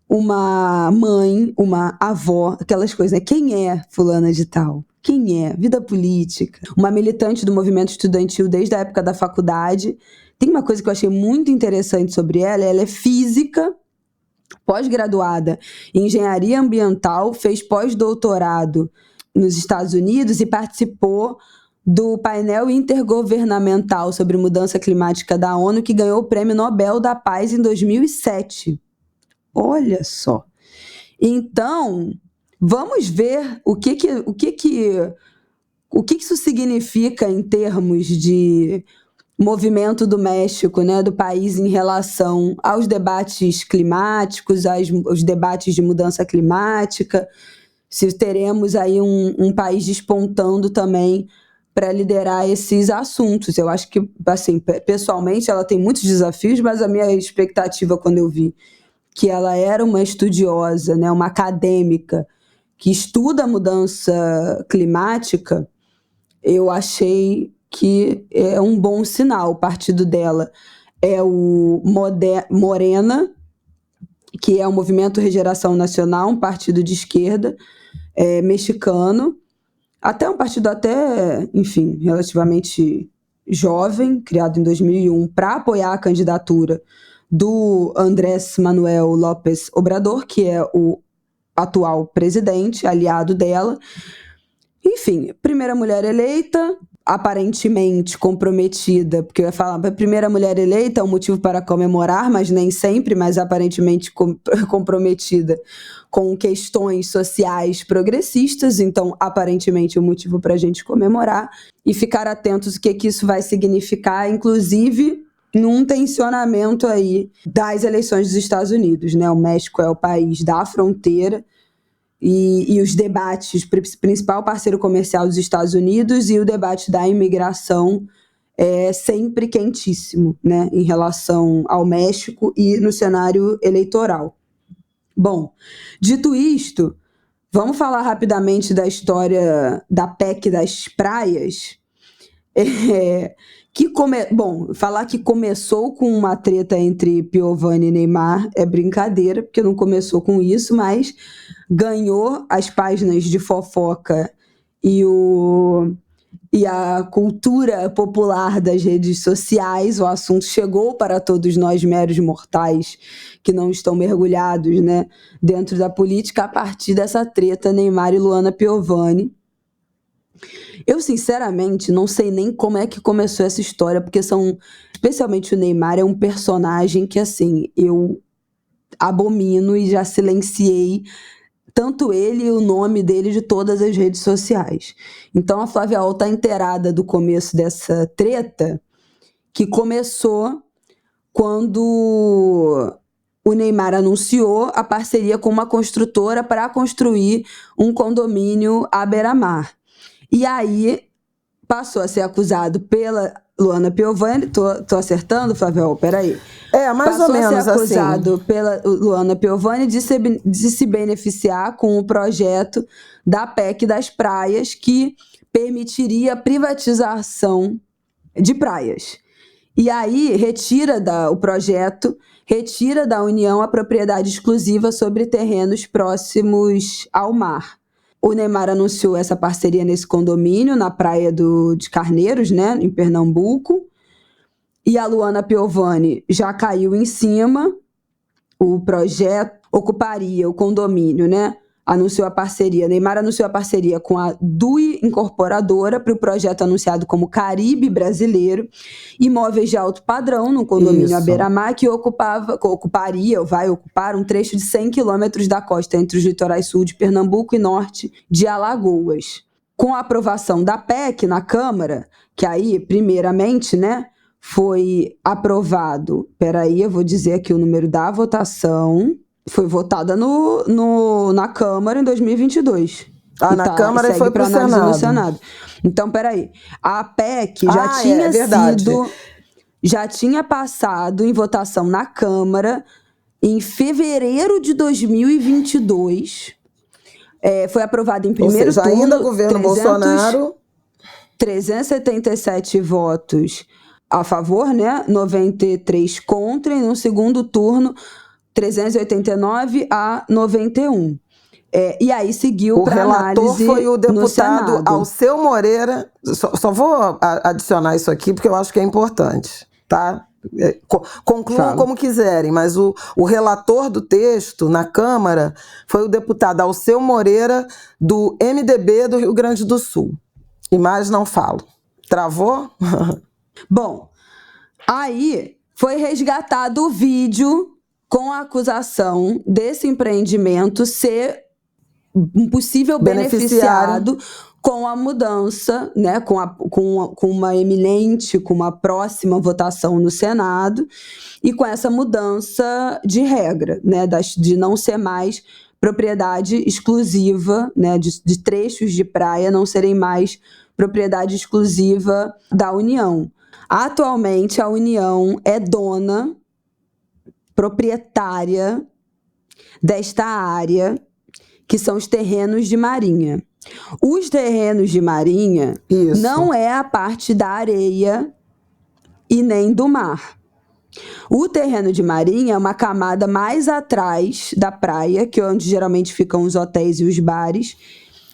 uma mãe, uma avó, aquelas coisas, né? Quem é fulana de tal? Quem é? Vida política. Uma militante do movimento estudantil desde a época da faculdade. Tem uma coisa que eu achei muito interessante sobre ela é física, pós-graduada em engenharia ambiental, fez pós-doutorado nos Estados Unidos e participou do painel intergovernamental sobre mudança climática da ONU, que ganhou o Prêmio Nobel da Paz em 2007. Olha só. Então, vamos ver o que isso significa em termos de movimento do México, né, do país em relação aos debates climáticos, aos debates de mudança climática, se teremos aí um país despontando também para liderar esses assuntos. Eu acho que, assim, pessoalmente, ela tem muitos desafios, mas a minha expectativa quando eu vi que ela era uma estudiosa, né, uma acadêmica que estuda a mudança climática, eu achei que é um bom sinal. O partido dela é o Morena, que é o Movimento Regeneração Nacional, um partido de esquerda mexicano, até um partido enfim, relativamente jovem, criado em 2001, para apoiar a candidatura do Andrés Manuel López Obrador, que é o atual presidente, aliado dela. Enfim, primeira mulher eleita, aparentemente comprometida, porque eu ia falar, a primeira mulher eleita é um motivo para comemorar, mas nem sempre, mas aparentemente comprometida com questões sociais progressistas, então aparentemente é um motivo para a gente comemorar e ficar atentos o que isso vai significar, inclusive num tensionamento aí das eleições dos Estados Unidos, né? O México é o país da fronteira, e os debates, principal parceiro comercial dos Estados Unidos, e o debate da imigração é sempre quentíssimo, né, em relação ao México e no cenário eleitoral. Bom, dito isto, vamos falar rapidamente da história da PEC das praias. Bom, falar que começou com uma treta entre Piovani e Neymar é brincadeira, porque não começou com isso, mas ganhou as páginas de fofoca e a cultura popular das redes sociais. O assunto chegou para todos nós meros mortais que não estão mergulhados, né, dentro da política a partir dessa treta Neymar e Luana Piovani. Eu, sinceramente, não sei nem como é que começou essa história, porque especialmente o Neymar, é um personagem que, assim, eu abomino e já silenciei tanto ele e o nome dele de todas as redes sociais. Então, a Flávia Ol está inteirada do começo dessa treta, que começou quando o Neymar anunciou a parceria com uma construtora para construir um condomínio à beira-mar. E aí passou a ser acusado pela Luana Piovani. Tô acertando, Flávio? Peraí. Mais ou menos assim. Passou a ser acusado pela Luana Piovani de se beneficiar com o projeto da PEC das praias, que permitiria a privatização de praias. E aí o projeto retira da União a propriedade exclusiva sobre terrenos próximos ao mar. O Neymar anunciou essa parceria nesse condomínio, na praia de Carneiros, né, em Pernambuco. E a Luana Piovani já caiu em cima. O projeto ocuparia o condomínio, né? Neymar anunciou a parceria com a DUI Incorporadora para o projeto anunciado como Caribe Brasileiro, imóveis de alto padrão no condomínio à beira-mar, que vai ocupar um trecho de 100 quilômetros da costa entre os litorais sul de Pernambuco e norte de Alagoas. Com a aprovação da PEC na Câmara, que aí, primeiramente, né, foi aprovado, eu vou dizer aqui o número da votação, foi votada na Câmara em 2022. Na Câmara e foi para o Senado. No Senado. Então, a PEC já tinha passado em votação na Câmara em fevereiro de 2022. Foi aprovada em primeiro turno. Ainda governo Bolsonaro. 377 votos a favor, né? 93 contra, e no segundo turno 389 a 91. E aí seguiu para análise. O relator foi o deputado Alceu Moreira. Só vou adicionar isso aqui porque eu acho que é importante, tá? Concluam como quiserem, mas o relator do texto na Câmara foi o deputado Alceu Moreira, do MDB do Rio Grande do Sul. E mais não falo. Travou? Bom, aí foi resgatado o vídeo com a acusação desse empreendimento ser um possível beneficiado com a mudança, né, com uma próxima votação no Senado, e com essa mudança de regra, né, de não ser mais propriedade exclusiva, né, de trechos de praia não serem mais propriedade exclusiva da União. Atualmente, a União é proprietária desta área, que são os terrenos de marinha. Os terrenos de marinha não é a parte da areia e nem do mar. O terreno de marinha é uma camada mais atrás da praia, que é onde geralmente ficam os hotéis e os bares.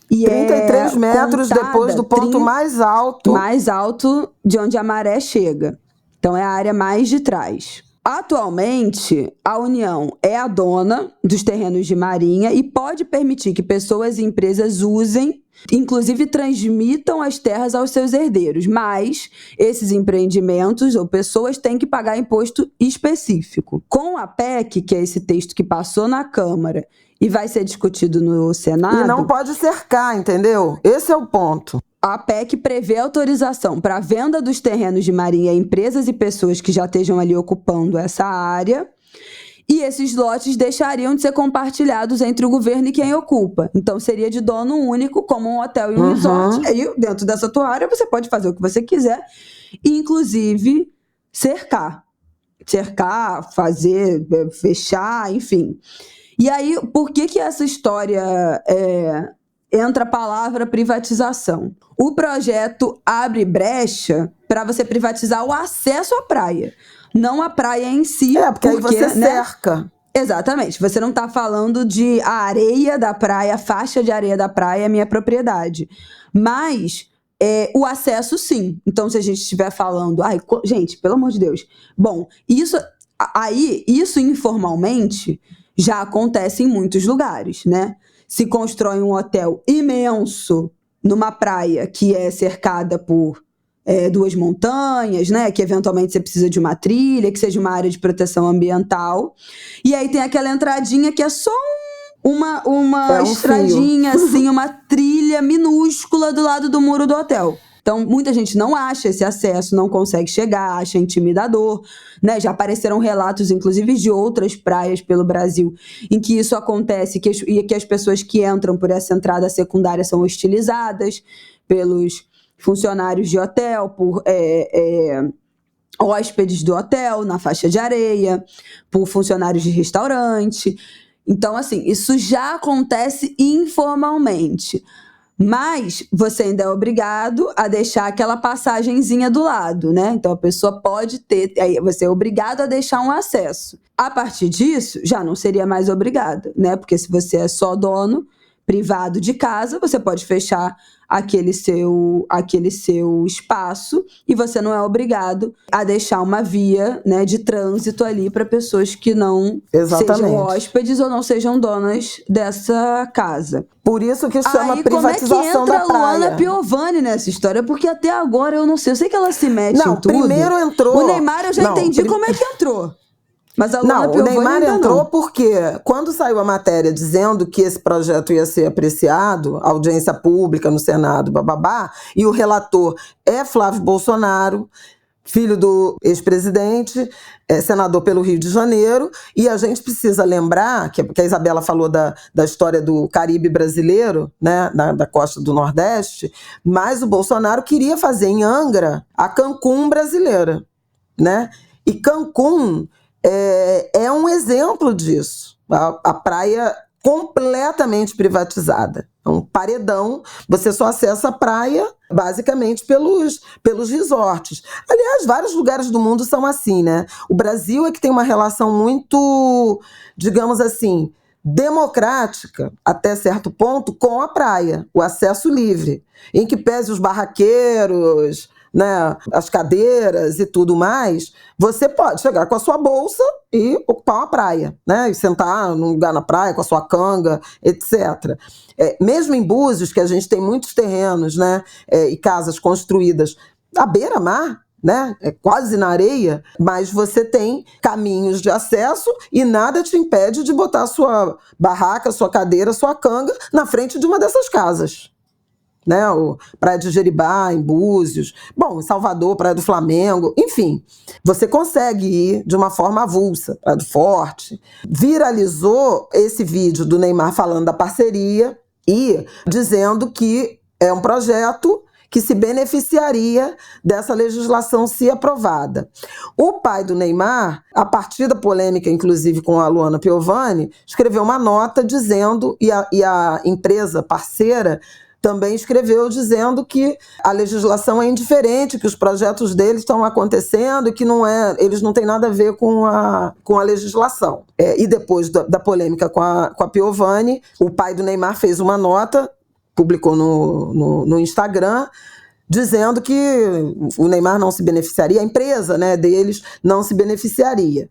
E 33 metros depois do ponto mais alto. Mais alto de onde a maré chega. Então é a área mais de trás. Atualmente, a União é a dona dos terrenos de marinha e pode permitir que pessoas e empresas usem, inclusive transmitam as terras aos seus herdeiros. Mas esses empreendimentos ou pessoas têm que pagar imposto específico. Com a PEC, que é esse texto que passou na Câmara e vai ser discutido no Senado... E não pode cercar, entendeu? Esse é o ponto. A PEC prevê autorização para a venda dos terrenos de marinha a empresas e pessoas que já estejam ali ocupando essa área, e esses lotes deixariam de ser compartilhados entre o governo e quem ocupa. Então, seria de dono único, como um hotel e um resort. E aí, dentro dessa tua área, você pode fazer o que você quiser, inclusive cercar, fechar, enfim. E aí, por que essa história entra a palavra privatização? O projeto abre brecha para você privatizar o acesso à praia, não a praia em si. Porque aí você cerca. Exatamente. Você não está falando de a areia da praia, a faixa de areia da praia é minha propriedade. Mas o acesso, sim. Então, se a gente estiver falando... gente, pelo amor de Deus. Bom, isso informalmente já acontece em muitos lugares, né? Se constrói um hotel imenso numa praia que é cercada por duas montanhas, né? Que eventualmente você precisa de uma trilha, que seja uma área de proteção ambiental. E aí tem aquela entradinha que é só uma estradinha, assim, uma trilha minúscula do lado do muro do hotel. Então, muita gente não acha esse acesso, não consegue chegar, acha intimidador, né? Já apareceram relatos, inclusive, de outras praias pelo Brasil, em que isso acontece e que as pessoas que entram por essa entrada secundária são hostilizadas pelos funcionários de hotel, por hóspedes do hotel na faixa de areia, por funcionários de restaurante. Então, assim, isso já acontece informalmente. Mas você ainda é obrigado a deixar aquela passagenzinha do lado, né? Então a pessoa pode ter, aí você é obrigado a deixar um acesso. A partir disso, já não seria mais obrigado, né? Porque se você é só dono privado de casa, você pode fechar aquele seu espaço e você não é obrigado a deixar uma via, né, de trânsito ali para pessoas que não sejam hóspedes ou não sejam donas dessa casa. Por isso que chama privatização da praia. Como é que entra a Luana Piovani nessa história? Porque até agora eu não sei. Eu sei que ela se mete em tudo. Primeiro entrou... O Neymar eu já entendi como é que entrou. Mas a Luana Piovani o Neymar entrou não. Porque quando saiu a matéria dizendo que esse projeto ia ser apreciado, audiência pública no Senado, bababá, e o relator é Flávio Bolsonaro, filho do ex-presidente, senador pelo Rio de Janeiro, e a gente precisa lembrar, que a Isabela falou da história do Caribe brasileiro, né, da costa do Nordeste, mas o Bolsonaro queria fazer em Angra a Cancún brasileira, né? E Cancún é um exemplo disso. A praia completamente privatizada. É um paredão. Você só acessa a praia, basicamente, pelos resorts. Aliás, vários lugares do mundo são assim, né? O Brasil é que tem uma relação muito, digamos assim, democrática, até certo ponto, com a praia. O acesso livre. Em que pese os barraqueiros, né, as cadeiras e tudo mais, você pode chegar com a sua bolsa e ocupar uma praia, né, e sentar num lugar na praia com a sua canga, etc. Mesmo em Búzios, que a gente tem muitos terrenos, né, e casas construídas à beira-mar, né, quase na areia, mas você tem caminhos de acesso e nada te impede de botar a sua barraca, sua cadeira, sua canga na frente de uma dessas casas. Né, Praia de Jeribá, em Búzios, em Salvador, Praia do Flamengo, enfim, você consegue ir de uma forma avulsa, Praia do Forte. Viralizou esse vídeo do Neymar falando da parceria e dizendo que é um projeto que se beneficiaria dessa legislação se aprovada. O pai do Neymar, a partir da polêmica, inclusive com a Luana Piovani, escreveu uma nota dizendo, e a empresa parceira também escreveu dizendo que a legislação é indiferente, que os projetos deles estão acontecendo e que eles não têm nada a ver com a legislação. E depois da polêmica com a Piovani, o pai do Neymar fez uma nota, publicou no Instagram, dizendo que o Neymar não se beneficiaria, a empresa, né, deles não se beneficiaria.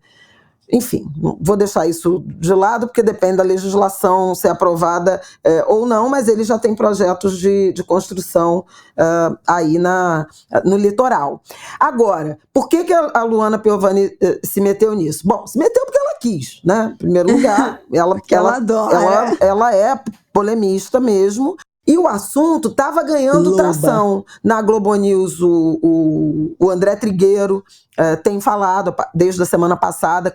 Enfim, vou deixar isso de lado, porque depende da legislação ser aprovada ou não, mas ele já tem projetos de construção aí no litoral. Agora, por que a Luana Piovani se meteu nisso? Bom, se meteu porque ela quis, né? Em primeiro lugar, ela é polemista mesmo. E o assunto estava ganhando tração. Na Globo News, o André Trigueiro tem falado, desde a semana passada,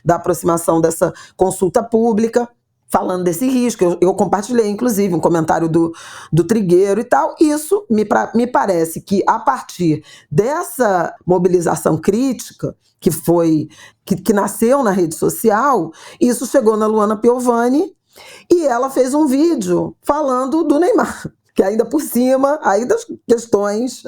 da aproximação dessa consulta pública, falando desse risco. Eu compartilhei, inclusive, um comentário do Trigueiro e tal. Isso me parece que, a partir dessa mobilização crítica, que nasceu na rede social, isso chegou na Luana Piovani, e ela fez um vídeo falando do Neymar, que ainda por cima, aí das questões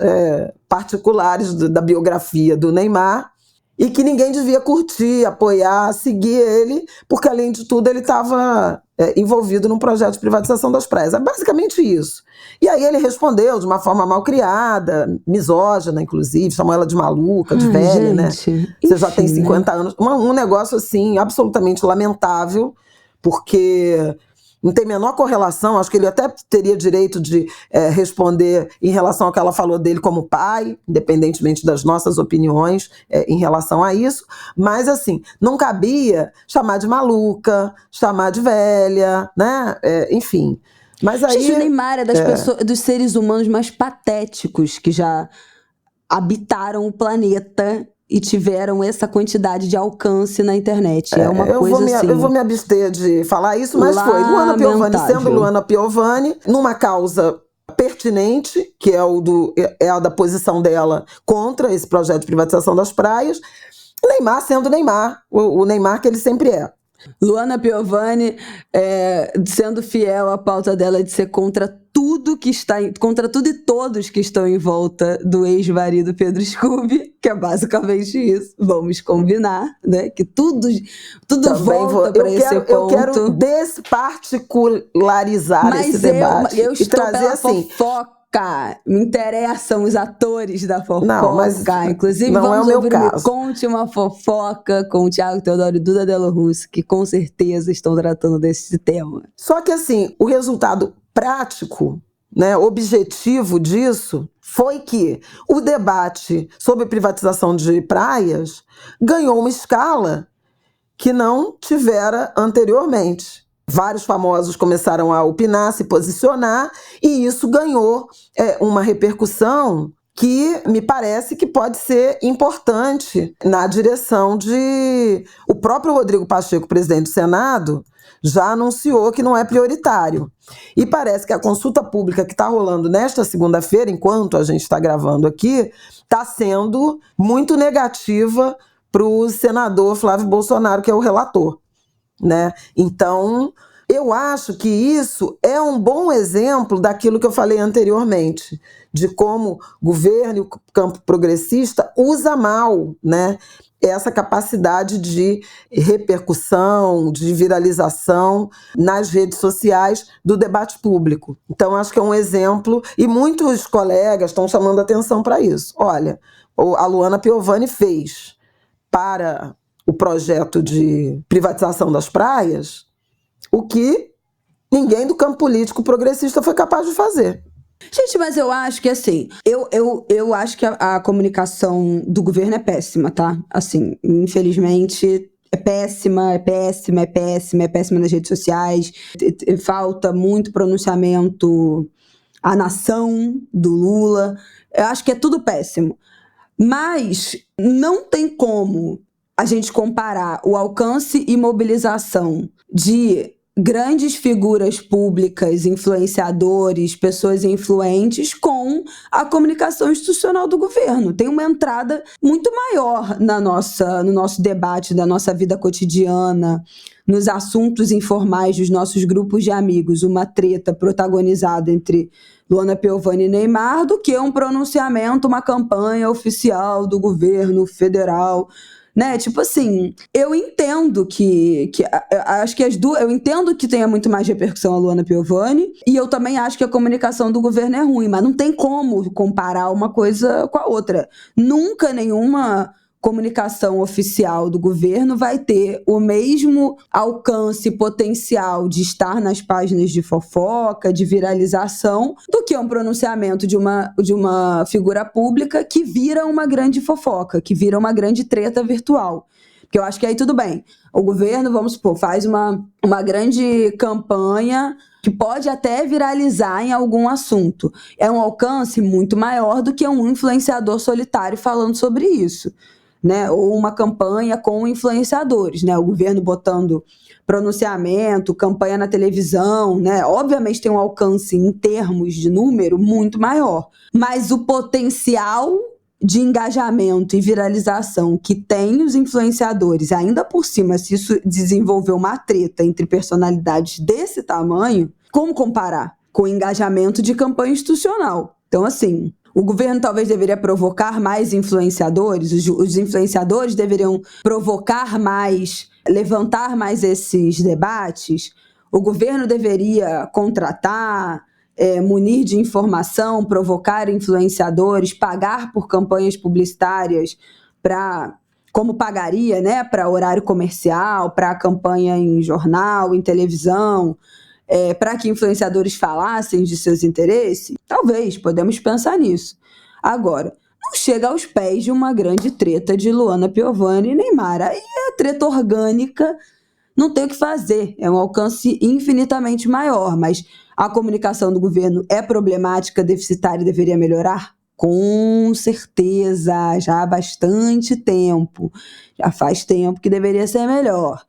particulares da biografia do Neymar, e que ninguém devia curtir, apoiar, seguir ele, porque além de tudo ele estava envolvido num projeto de privatização das praias. É basicamente isso. E aí ele respondeu de uma forma malcriada, misógina, inclusive, chamou ela de maluca, de velha, né? Você já tem 50 anos. Um negócio assim, absolutamente lamentável, porque não tem a menor correlação. Acho que ele até teria direito de responder em relação ao que ela falou dele como pai, independentemente das nossas opiniões em relação a isso, mas assim, não cabia chamar de maluca, chamar de velha, né? Enfim. Mas aí, gente, o Neymar é dos seres humanos mais patéticos que já habitaram o planeta e tiveram essa quantidade de alcance na internet. É uma coisa assim... Eu vou me abster de falar isso, mas foi Luana Piovani sendo Luana Piovani, numa causa pertinente, que é a da posição dela contra esse projeto de privatização das praias, Neymar sendo Neymar, o Neymar que ele sempre é. Luana Piovani, sendo fiel à pauta dela de ser contra tudo contra tudo e todos que estão em volta do ex-marido Pedro Scooby, que é basicamente isso. Vamos combinar, né? Que tudo volta para esse ponto. Eu quero desparticularizar esse debate. Eu estou e trazer pela assim, fofoca. Me interessam os atores da fofoca. Não, mas inclusive, não vamos é o ouvir meu caso. Conte uma Fofoca com o Thiago Teodoro e Duda Delo Russo, que com certeza estão tratando desse tema. Só que assim, o resultado prático, né, objetivo disso foi que o debate sobre privatização de praias ganhou uma escala que não tivera anteriormente. Vários famosos começaram a opinar, se posicionar, e isso ganhou uma repercussão que me parece que pode ser importante na direção de... O próprio Rodrigo Pacheco, presidente do Senado, já anunciou que não é prioritário. E parece que a consulta pública que está rolando nesta segunda-feira, enquanto a gente está gravando aqui, está sendo muito negativa para o senador Flávio Bolsonaro, que é o relator, né? Então, eu acho que isso é um bom exemplo daquilo que eu falei anteriormente, de como o governo e o campo progressista usa mal, né, essa capacidade de repercussão, de viralização nas redes sociais do debate público. Então, acho que é um exemplo, e muitos colegas estão chamando atenção para isso. Olha, a Luana Piovani fez para o projeto de privatização das praias o que ninguém do campo político progressista foi capaz de fazer. Gente, mas eu acho que assim, eu acho que a comunicação do governo é péssima, tá? Assim, infelizmente, é péssima nas redes sociais, falta muito pronunciamento à nação do Lula, eu acho que é tudo péssimo. Mas não tem como a gente comparar o alcance e mobilização de grandes figuras públicas, influenciadores, pessoas influentes com a comunicação institucional do governo. Tem uma entrada muito maior no nosso debate, da nossa vida cotidiana, nos assuntos informais dos nossos grupos de amigos, uma treta protagonizada entre Luana Piovani e Neymar, do que um pronunciamento, uma campanha oficial do governo federal, né? Tipo assim, eu entendo acho que eu entendo que tenha muito mais repercussão a Luana Piovani, e eu também acho que a comunicação do governo é ruim, mas não tem como comparar uma coisa com a outra. Nunca nenhuma comunicação oficial do governo vai ter o mesmo alcance potencial de estar nas páginas de fofoca, de viralização, do que um pronunciamento de uma figura pública que vira uma grande fofoca, que vira uma grande treta virtual. Porque eu acho que aí tudo bem. O governo, vamos supor, faz uma grande campanha que pode até viralizar em algum assunto. É um alcance muito maior do que um influenciador solitário falando sobre isso, né? Ou uma campanha com influenciadores, né? O governo botando pronunciamento, campanha na televisão, né? Obviamente tem um alcance em termos de número muito maior, mas o potencial de engajamento e viralização que tem os influenciadores, ainda por cima, se isso desenvolver uma treta entre personalidades desse tamanho, como comparar com o engajamento de campanha institucional? Então, assim, o governo talvez deveria provocar mais influenciadores, os influenciadores deveriam provocar mais, levantar mais esses debates, o governo deveria contratar, munir de informação, provocar influenciadores, pagar por campanhas publicitárias como pagaria, né, para horário comercial, para campanha em jornal, em televisão, para que influenciadores falassem de seus interesses? Talvez, podemos pensar nisso. Agora, não chega aos pés de uma grande treta de Luana Piovani e Neymar. Aí é treta orgânica, não tem o que fazer, é um alcance infinitamente maior, mas a comunicação do governo é problemática, deficitária e deveria melhorar? Com certeza, já há bastante tempo, já faz tempo que deveria ser melhor.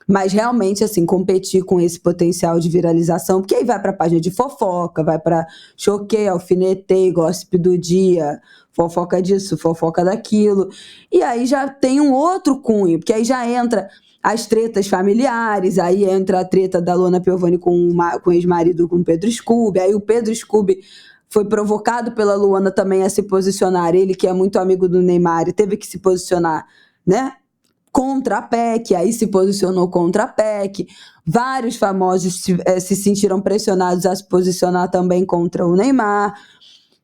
Mas realmente, assim, competir com esse potencial de viralização, porque aí vai para a página de fofoca, vai para choquei, alfinetei, gossip do dia, fofoca disso, fofoca daquilo, e aí já tem um outro cunho, porque aí já entra as tretas familiares, aí entra a treta da Luana Piovani com o ex-marido, com o Pedro Scooby, aí o Pedro Scooby foi provocado pela Luana também a se posicionar, ele que é muito amigo do Neymar, teve que se posicionar, né, contra a PEC, aí se posicionou contra a PEC, vários famosos se sentiram pressionados a se posicionar também contra o Neymar,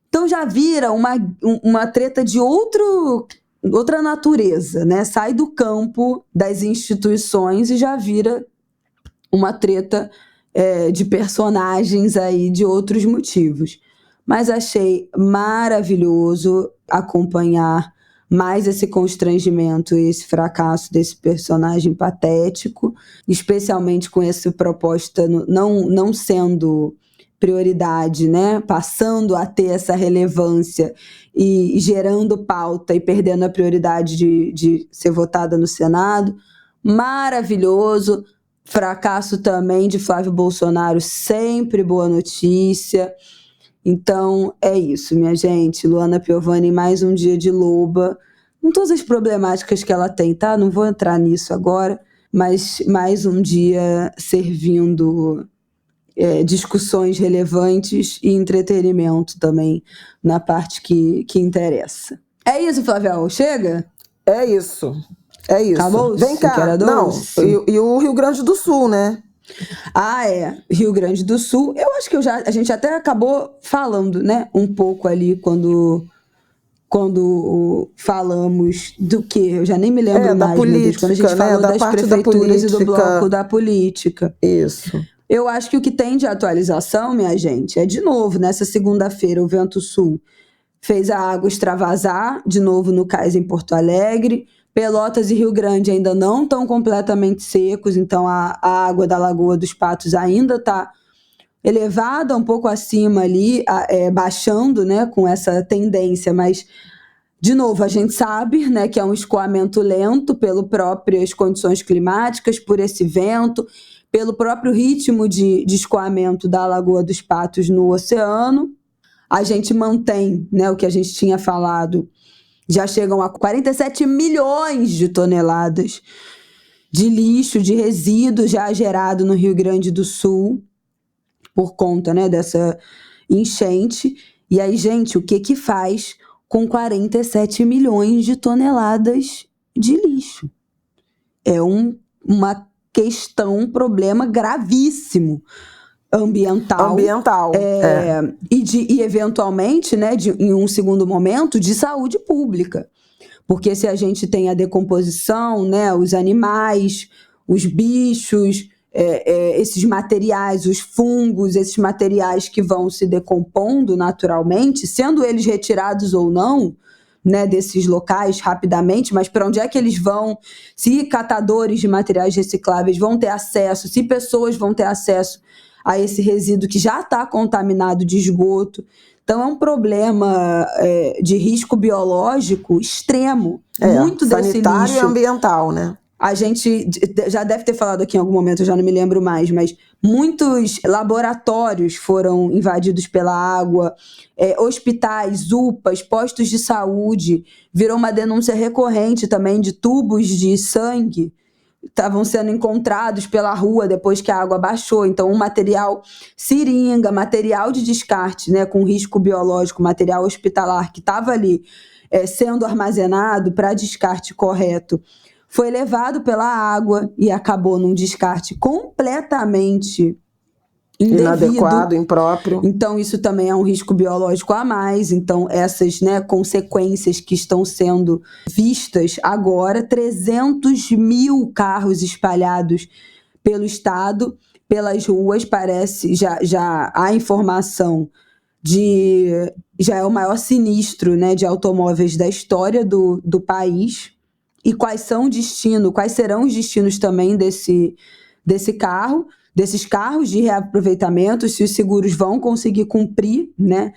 então já vira uma treta de outra natureza, né? Sai do campo das instituições e já vira uma treta de personagens aí de outros motivos. Mas achei maravilhoso acompanhar mais esse constrangimento e esse fracasso desse personagem patético, especialmente com essa proposta não sendo prioridade, né? Passando a ter essa relevância e gerando pauta e perdendo a prioridade de ser votada no Senado. Maravilhoso. Fracasso também de Flávio Bolsonaro, sempre boa notícia. Então, é isso, minha gente. Luana Piovani, mais um dia de loba, com todas as problemáticas que ela tem, tá? Não vou entrar nisso agora, mas mais um dia servindo discussões relevantes e entretenimento também na parte que interessa. É isso, Flavel, chega? É isso. Acabou? Vem cá, não, e o Rio Grande do Sul, né? Rio Grande do Sul, eu acho que a gente até acabou falando, né, um pouco ali quando falamos do que, eu já nem me lembro mais, política, quando a gente falou das prefeituras e do bloco da política. Isso. Eu acho que o que tem de atualização, minha gente, é de novo, nessa segunda-feira, o Vento Sul fez a água extravasar, de novo no cais em Porto Alegre. Pelotas e Rio Grande ainda não estão completamente secos, então a água da Lagoa dos Patos ainda está elevada, um pouco acima ali, baixando, né, com essa tendência, mas, de novo, a gente sabe, né, que é um escoamento lento pelas próprias condições climáticas, por esse vento, pelo próprio ritmo de escoamento da Lagoa dos Patos no oceano. A gente mantém, né, o que a gente tinha falado, já chegam a 47 milhões de toneladas de lixo, de resíduos já gerado no Rio Grande do Sul, por conta, né, dessa enchente. E aí, gente, o que faz com 47 milhões de toneladas de lixo? É uma questão, um problema gravíssimo ambiental. E eventualmente, né, em um segundo momento, de saúde pública. Porque se a gente tem a decomposição, né, os animais, os bichos, esses materiais, os fungos, esses materiais que vão se decompondo naturalmente, sendo eles retirados ou não, né, desses locais rapidamente, mas para onde é que eles vão? Se catadores de materiais recicláveis vão ter acesso, se pessoas vão ter acesso a esse resíduo que já está contaminado de esgoto. Então é um problema de risco biológico extremo. Muito desse lixo. Sanitário e ambiental, né? A gente já deve ter falado aqui em algum momento, eu já não me lembro mais, mas muitos laboratórios foram invadidos pela água, hospitais, UPAs, postos de saúde, virou uma denúncia recorrente também de tubos de sangue, estavam sendo encontrados pela rua depois que a água baixou. Então, um material seringa, material de descarte, né, com risco biológico, material hospitalar que estava ali sendo armazenado para descarte correto, foi levado pela água e acabou num descarte completamente indevido, inadequado, impróprio. Então, isso também é um risco biológico a mais. Então, essas, né, consequências que estão sendo vistas agora, 300 mil carros espalhados pelo estado, pelas ruas, parece, já há informação já é o maior sinistro, né, de automóveis da história do país. E quais serão os destinos também desse carro? desses carros de reaproveitamento, se os seguros vão conseguir cumprir, né,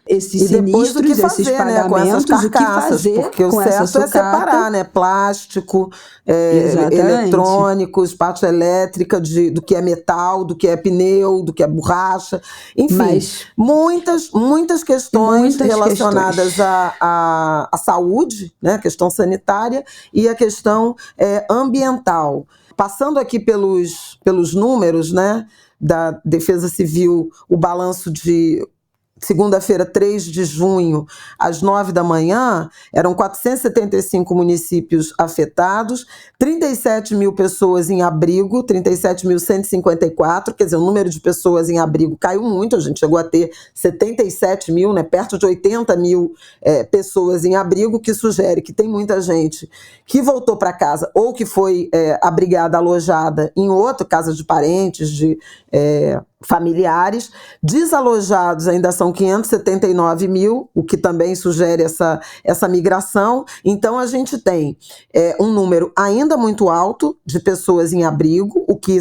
esses sinistros, esses pagamentos, né, com essas carcaças, o que fazer porque com o essa certo sucata. É separar, né, plástico, eletrônicos, parte elétrica do que é metal, do que é pneu, do que é borracha, enfim, Mas muitas questões relacionadas à saúde, né, a questão sanitária e a questão ambiental. Passando aqui pelos números, né, da Defesa Civil, o balanço de segunda-feira, 3 de junho, às 9 da manhã, eram 475 municípios afetados, 37 mil pessoas em abrigo, 37.154, quer dizer, o número de pessoas em abrigo caiu muito, a gente chegou a ter 77 mil, né, perto de 80 mil pessoas em abrigo, que sugere que tem muita gente que voltou para casa ou que foi abrigada, alojada em outra casa de parentes, de familiares. Desalojados ainda são 579 mil, o que também sugere essa migração. Então, a gente tem um número ainda muito alto de pessoas em abrigo, o que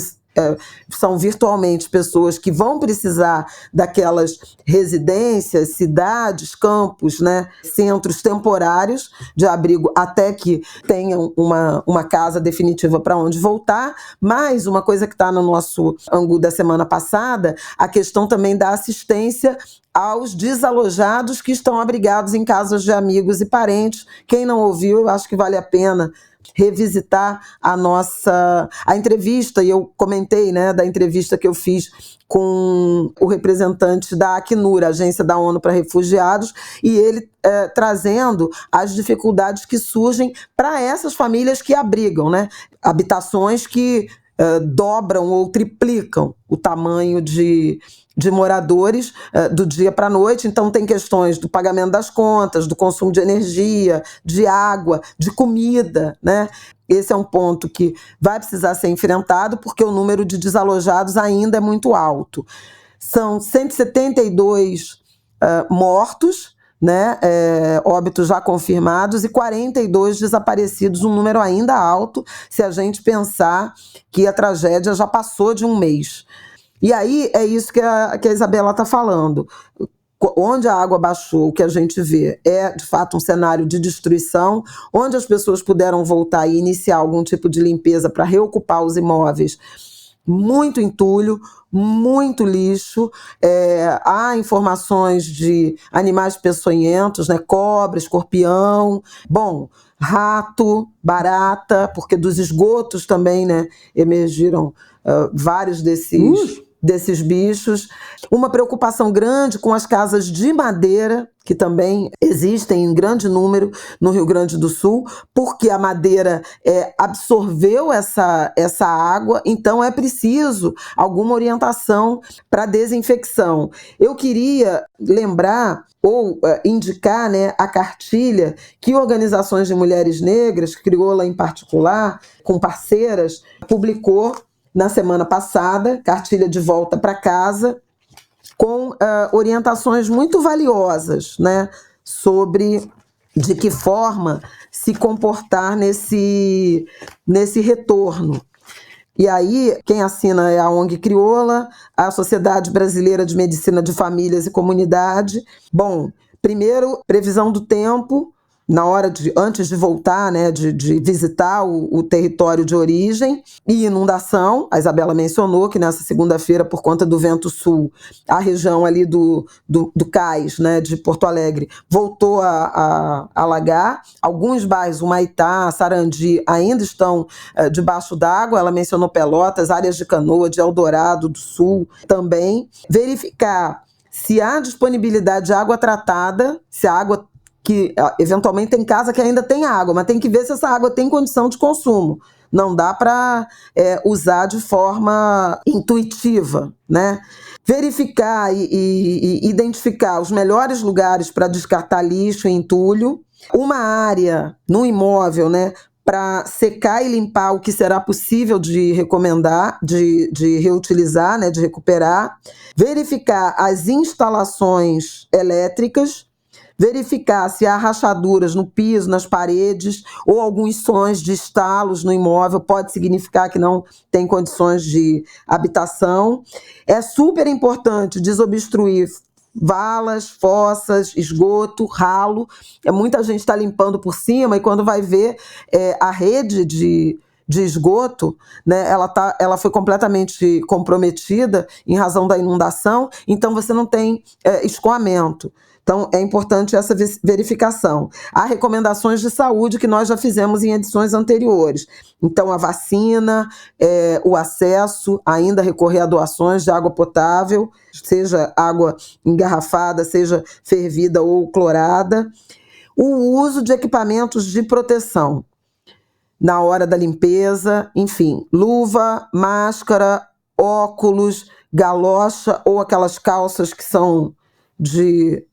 são virtualmente pessoas que vão precisar daquelas residências, cidades, campos, né, centros temporários de abrigo até que tenham uma casa definitiva para onde voltar. Mas uma coisa que está no nosso ângulo da semana passada, a questão também da assistência aos desalojados que estão abrigados em casas de amigos e parentes. Quem não ouviu, eu acho que vale a pena revisitar a entrevista, e eu comentei, né, da entrevista que eu fiz com o representante da Acnur, Agência da ONU para Refugiados, e ele trazendo as dificuldades que surgem para essas famílias que abrigam, né, habitações que dobram ou triplicam o tamanho de moradores do dia para a noite. Então tem questões do pagamento das contas, do consumo de energia, de água, de comida, né? Esse é um ponto que vai precisar ser enfrentado, porque o número de desalojados ainda é muito alto. São 172 mortos, né, óbitos já confirmados, e 42 desaparecidos, um número ainda alto, se a gente pensar que a tragédia já passou de um mês. E aí é isso que a Isabela está falando. Onde a água baixou, o que a gente vê é, de fato, um cenário de destruição, onde as pessoas puderam voltar e iniciar algum tipo de limpeza para reocupar os imóveis. Muito entulho, muito lixo, há informações de animais peçonhentos, né, cobra, escorpião, rato, barata, porque dos esgotos também, né, emergiram vários desses bichos. Uma preocupação grande com as casas de madeira, que também existem em grande número no Rio Grande do Sul, porque a madeira absorveu essa água, então é preciso alguma orientação para desinfecção. Eu queria lembrar ou indicar, né, a cartilha que organizações de mulheres negras, Crioula em particular, com parceiras, publicou na semana passada, cartilha de volta para casa, com orientações muito valiosas, né, sobre de que forma se comportar nesse retorno. E aí, quem assina é a ONG Crioula, a Sociedade Brasileira de Medicina de Famílias e Comunidade. Primeiro, previsão do tempo, antes de voltar, né, de visitar o território de origem, e inundação. A Isabela mencionou que nessa segunda-feira, por conta do vento sul, a região ali do Cais, né, de Porto Alegre, voltou a alagar. Alguns bairros, Humaitá, Sarandi, ainda estão debaixo d'água. Ela mencionou Pelotas, áreas de Canoa, de Eldorado do Sul também. Verificar se há disponibilidade de água tratada, se a água que eventualmente tem casa que ainda tem água, mas tem que ver se essa água tem condição de consumo. Não dá para usar de forma intuitiva, né? Verificar e identificar os melhores lugares para descartar lixo e entulho, uma área no imóvel, né, para secar e limpar o que será possível de recomendar, de reutilizar, né, de recuperar, verificar as instalações elétricas, verificar se há rachaduras no piso, nas paredes, ou alguns sons de estalos no imóvel, pode significar que não tem condições de habitação. É super importante desobstruir valas, fossas, esgoto, ralo. Muita gente está limpando por cima e quando vai ver a rede de esgoto, né, ela foi completamente comprometida em razão da inundação, então você não tem escoamento. Então, é importante essa verificação. Há recomendações de saúde que nós já fizemos em edições anteriores. Então, a vacina, o acesso, ainda recorrer a doações de água potável, seja água engarrafada, seja fervida ou clorada. O uso de equipamentos de proteção na hora da limpeza, enfim, luva, máscara, óculos, galocha ou aquelas calças que são de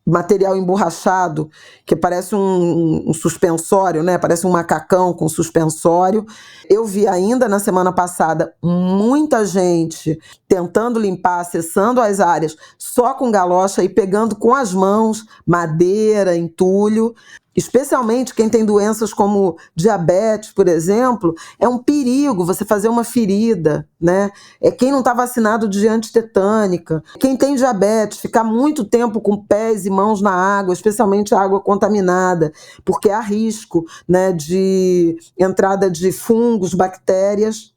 material emborrachado, que parece um suspensório, né? Parece um macacão com suspensório. Eu vi ainda na semana passada muita gente tentando limpar, acessando as áreas só com galocha e pegando com as mãos madeira, entulho. Especialmente quem tem doenças como diabetes, por exemplo, é um perigo você fazer uma ferida, né? Quem não está vacinado de antitetânica, quem tem diabetes, ficar muito tempo com pés e mãos na água, especialmente água contaminada, porque há risco, né, de entrada de fungos, bactérias.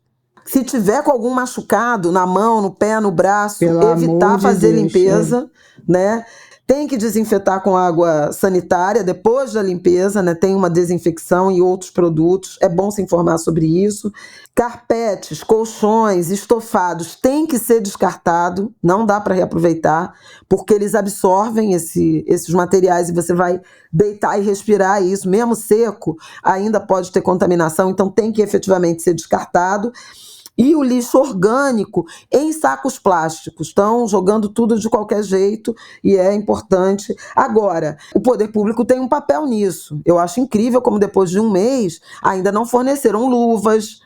Se tiver com algum machucado na mão, no pé, no braço, evitar fazer limpeza, né? Tem que desinfetar com água sanitária depois da limpeza, né? Tem uma desinfecção e outros produtos, é bom se informar sobre isso. Carpetes, colchões, estofados, tem que ser descartado, não dá para reaproveitar, porque eles absorvem esses materiais e você vai deitar e respirar isso, mesmo seco, ainda pode ter contaminação, então tem que efetivamente ser descartado. E o lixo orgânico em sacos plásticos. Estão jogando tudo de qualquer jeito e é importante. Agora, o poder público tem um papel nisso. Eu acho incrível como depois de um mês ainda não forneceram luvas,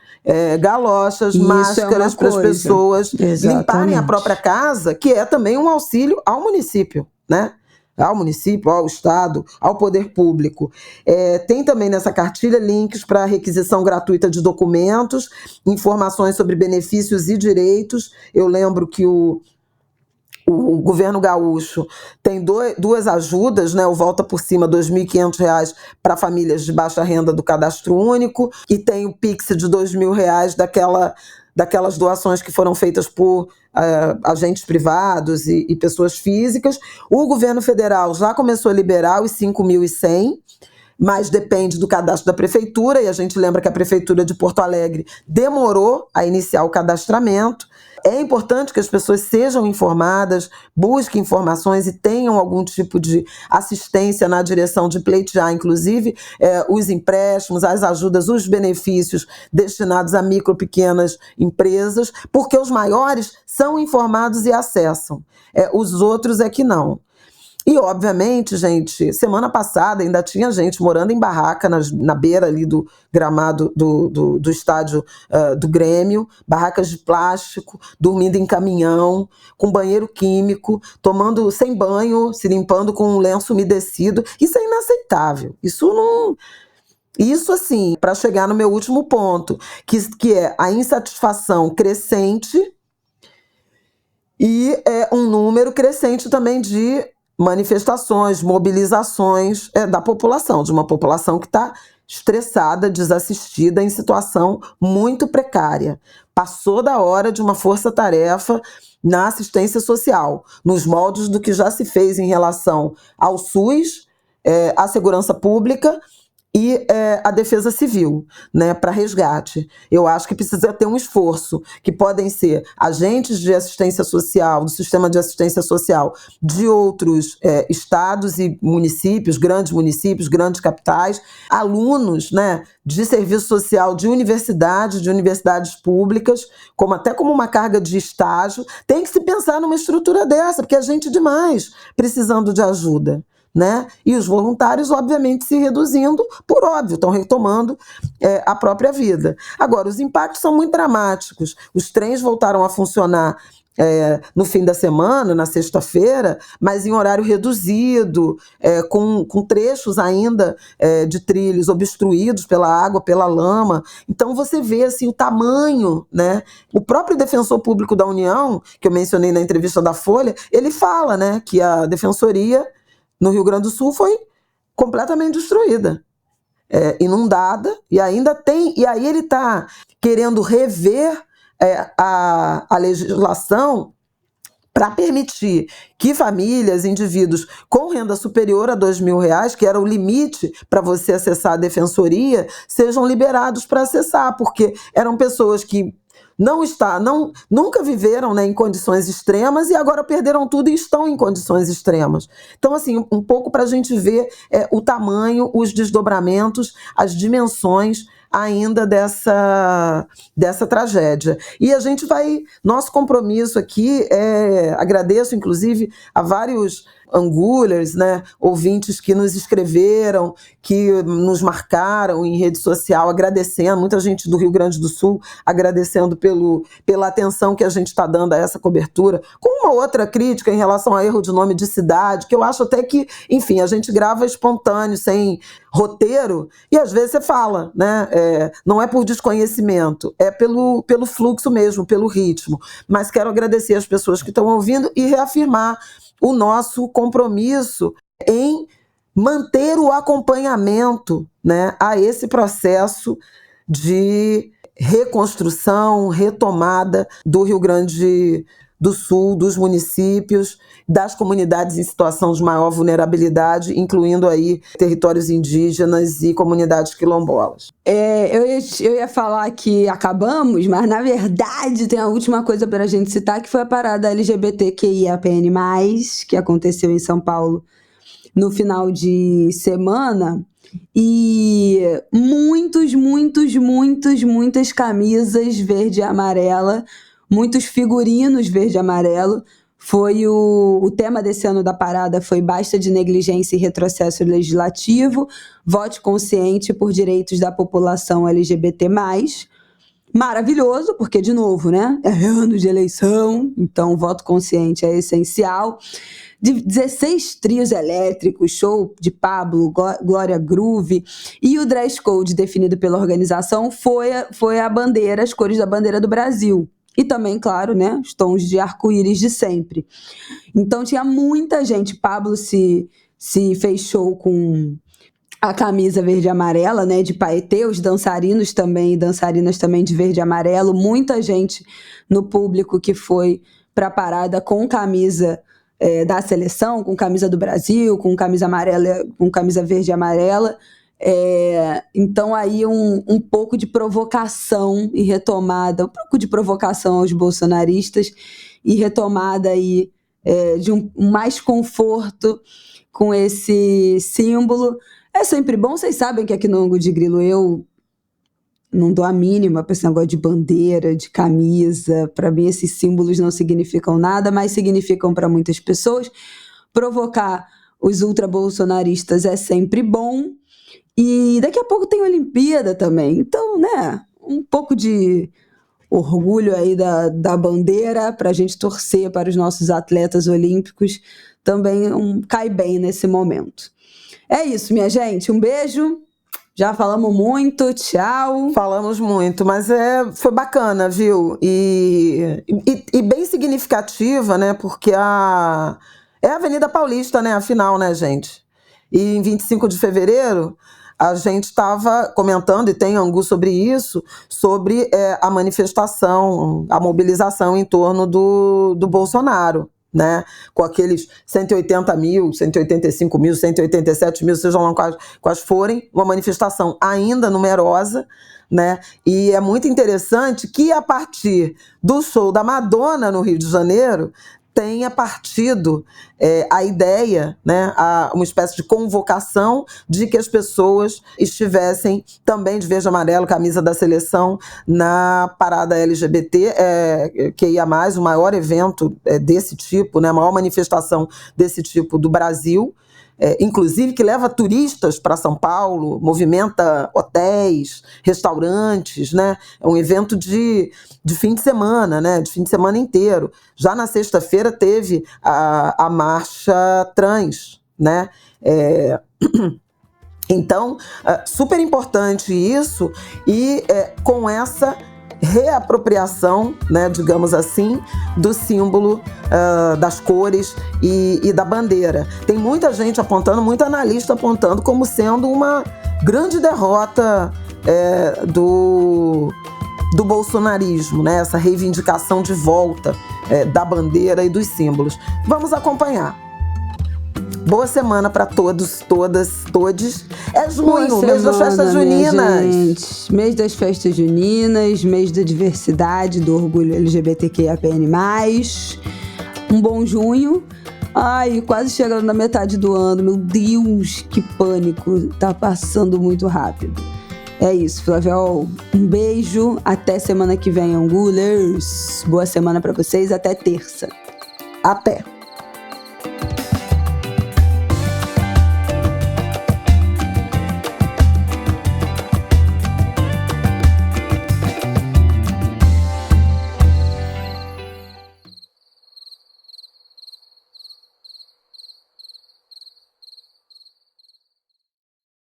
galochas, máscaras para as pessoas limparem a própria casa, que é também um auxílio ao município, né? Ao município, ao Estado, ao poder público. Tem também nessa cartilha links para requisição gratuita de documentos, informações sobre benefícios e direitos. Eu lembro que o governo gaúcho tem duas ajudas, né? O Volta por Cima, R$ 2.500 para famílias de baixa renda do Cadastro Único, e tem o Pix de R$ 2.000 daquelas doações que foram feitas por agentes privados e pessoas físicas. O governo federal já começou a liberar os 5.100, mas depende do cadastro da prefeitura, e a gente lembra que a prefeitura de Porto Alegre demorou a iniciar o cadastramento. É importante que as pessoas sejam informadas, busquem informações e tenham algum tipo de assistência na direção de pleitear, inclusive, os empréstimos, as ajudas, os benefícios destinados a micro, pequenas empresas, porque os maiores são informados e acessam. Os outros é que não. E, obviamente, gente, semana passada ainda tinha gente morando em barraca na beira ali do gramado do estádio do Grêmio, barracas de plástico, dormindo em caminhão, com banheiro químico, tomando sem banho, se limpando com um lenço umedecido. Isso é inaceitável. Isso, assim, para chegar no meu último ponto, que é a insatisfação crescente e um número crescente também de manifestações, mobilizações da população, de uma população que está estressada, desassistida, em situação muito precária. Passou da hora de uma força-tarefa na assistência social, nos moldes do que já se fez em relação ao SUS, à segurança pública e a defesa civil, né, para resgate. Eu acho que precisa ter um esforço, que podem ser agentes de assistência social, do sistema de assistência social de outros estados e municípios, grandes capitais, alunos, né, de serviço social de universidades públicas, até como uma carga de estágio. Tem que se pensar numa estrutura dessa, porque é gente demais precisando de ajuda, né? E os voluntários, obviamente, se reduzindo, por óbvio, estão retomando a própria vida. Agora, os impactos são muito dramáticos. Os trens voltaram a funcionar no fim da semana, na sexta-feira, mas em horário reduzido, com trechos ainda de trilhos obstruídos pela água, pela lama. Então você vê assim, o tamanho, né? O próprio defensor público da União, que eu mencionei na entrevista da Folha, ele fala, né, que a defensoria no Rio Grande do Sul foi completamente destruída, inundada, e aí ele está querendo rever a legislação para permitir que famílias, indivíduos com renda superior a R$2.000, que era o limite para você acessar a defensoria, sejam liberados para acessar, porque eram pessoas que nunca viveram, né, em condições extremas e agora perderam tudo e estão em condições extremas. Então, assim, um pouco para a gente ver o tamanho, os desdobramentos, as dimensões ainda dessa tragédia. E a gente nosso compromisso aqui agradeço inclusive a vários angulers, né, ouvintes que nos escreveram, que nos marcaram em rede social, agradecendo, muita gente do Rio Grande do Sul agradecendo pela atenção que a gente está dando a essa cobertura, com uma outra crítica em relação a erro de nome de cidade, que eu acho até que, enfim, a gente grava espontâneo, sem roteiro, e às vezes você fala, né, não é por desconhecimento, é pelo fluxo mesmo, pelo ritmo. Mas quero agradecer as pessoas que estão ouvindo e reafirmar o nosso compromisso em manter o acompanhamento, né, a esse processo de reconstrução, retomada do Rio Grande do Sul, dos municípios, das comunidades em situação de maior vulnerabilidade, incluindo aí territórios indígenas e comunidades quilombolas. Eu ia falar que acabamos, mas na verdade tem a última coisa para a gente citar, que foi a parada LGBTQIAPN+, que aconteceu em São Paulo no final de semana, e muitas camisas verde e amarela, muitos figurinos verde e amarelo. Foi o tema desse ano da parada foi basta de negligência e retrocesso legislativo, vote consciente por direitos da população LGBT+. Maravilhoso, porque, de novo, né, é ano de eleição, então o voto consciente é essencial. De 16 trios elétricos, show de Pablo, Glória Groove, e o dress code definido pela organização foi a bandeira, as cores da bandeira do Brasil. E também, claro, né, os tons de arco-íris de sempre. Então tinha muita gente. Pablo se fechou com a camisa verde e amarela, né, de paetê, os dançarinos também, dançarinas também de verde e amarelo. Muita gente no público que foi para a parada com camisa da seleção, com camisa do Brasil, com camisa amarela, com camisa verde e amarela. Então aí um pouco de provocação e retomada, um pouco de provocação aos bolsonaristas e retomada aí de um mais conforto com esse símbolo. É sempre bom, vocês sabem que aqui no Ângulo de Grilo eu não dou a mínima para esse negócio de bandeira, de camisa. Para mim esses símbolos não significam nada, mas significam para muitas pessoas. Provocar os ultrabolsonaristas é sempre bom. E daqui a pouco tem Olimpíada também. Então, né, um pouco de orgulho aí da bandeira para a gente torcer para os nossos atletas olímpicos também cai bem nesse momento. É isso, minha gente. Um beijo. Já falamos muito. Tchau. Falamos muito, mas foi bacana, viu? E bem significativa, né? Porque é a Avenida Paulista, né? Afinal, né, gente? E em 25 de fevereiro... a gente estava comentando, e tem angu sobre isso, sobre a manifestação, a mobilização em torno do Bolsonaro, né? Com aqueles 180 mil, 185 mil, 187 mil, sejam lá quais forem, uma manifestação ainda numerosa, né? E é muito interessante que, a partir do show da Madonna no Rio de Janeiro, tenha partido a ideia, né, uma espécie de convocação de que as pessoas estivessem também de verde e amarelo, camisa da seleção, na parada LGBT, que ia mais, o maior evento desse tipo, né, a maior manifestação desse tipo do Brasil, inclusive que leva turistas para São Paulo, movimenta hotéis, restaurantes, né? É um evento de fim de semana, né? De fim de semana inteiro. Já na sexta-feira teve a marcha trans, né? Então, super importante isso, e com essa reapropriação, né, digamos assim, do símbolo, das cores e da bandeira. Tem muita gente apontando, muito analista apontando como sendo uma grande derrota do bolsonarismo, né, essa reivindicação de volta da bandeira e dos símbolos. Vamos acompanhar. Boa semana para todos, todas, todes. É junho, mês das festas juninas. Mês das festas juninas, mês da diversidade, do orgulho LGBTQIAPN+. Um bom junho. Ai, quase chegando na metade do ano. Meu Deus, que pânico. Tá passando muito rápido. É isso, Flaviol. Um beijo. Até semana que vem, Angulers. Boa semana para vocês. Até terça. Até.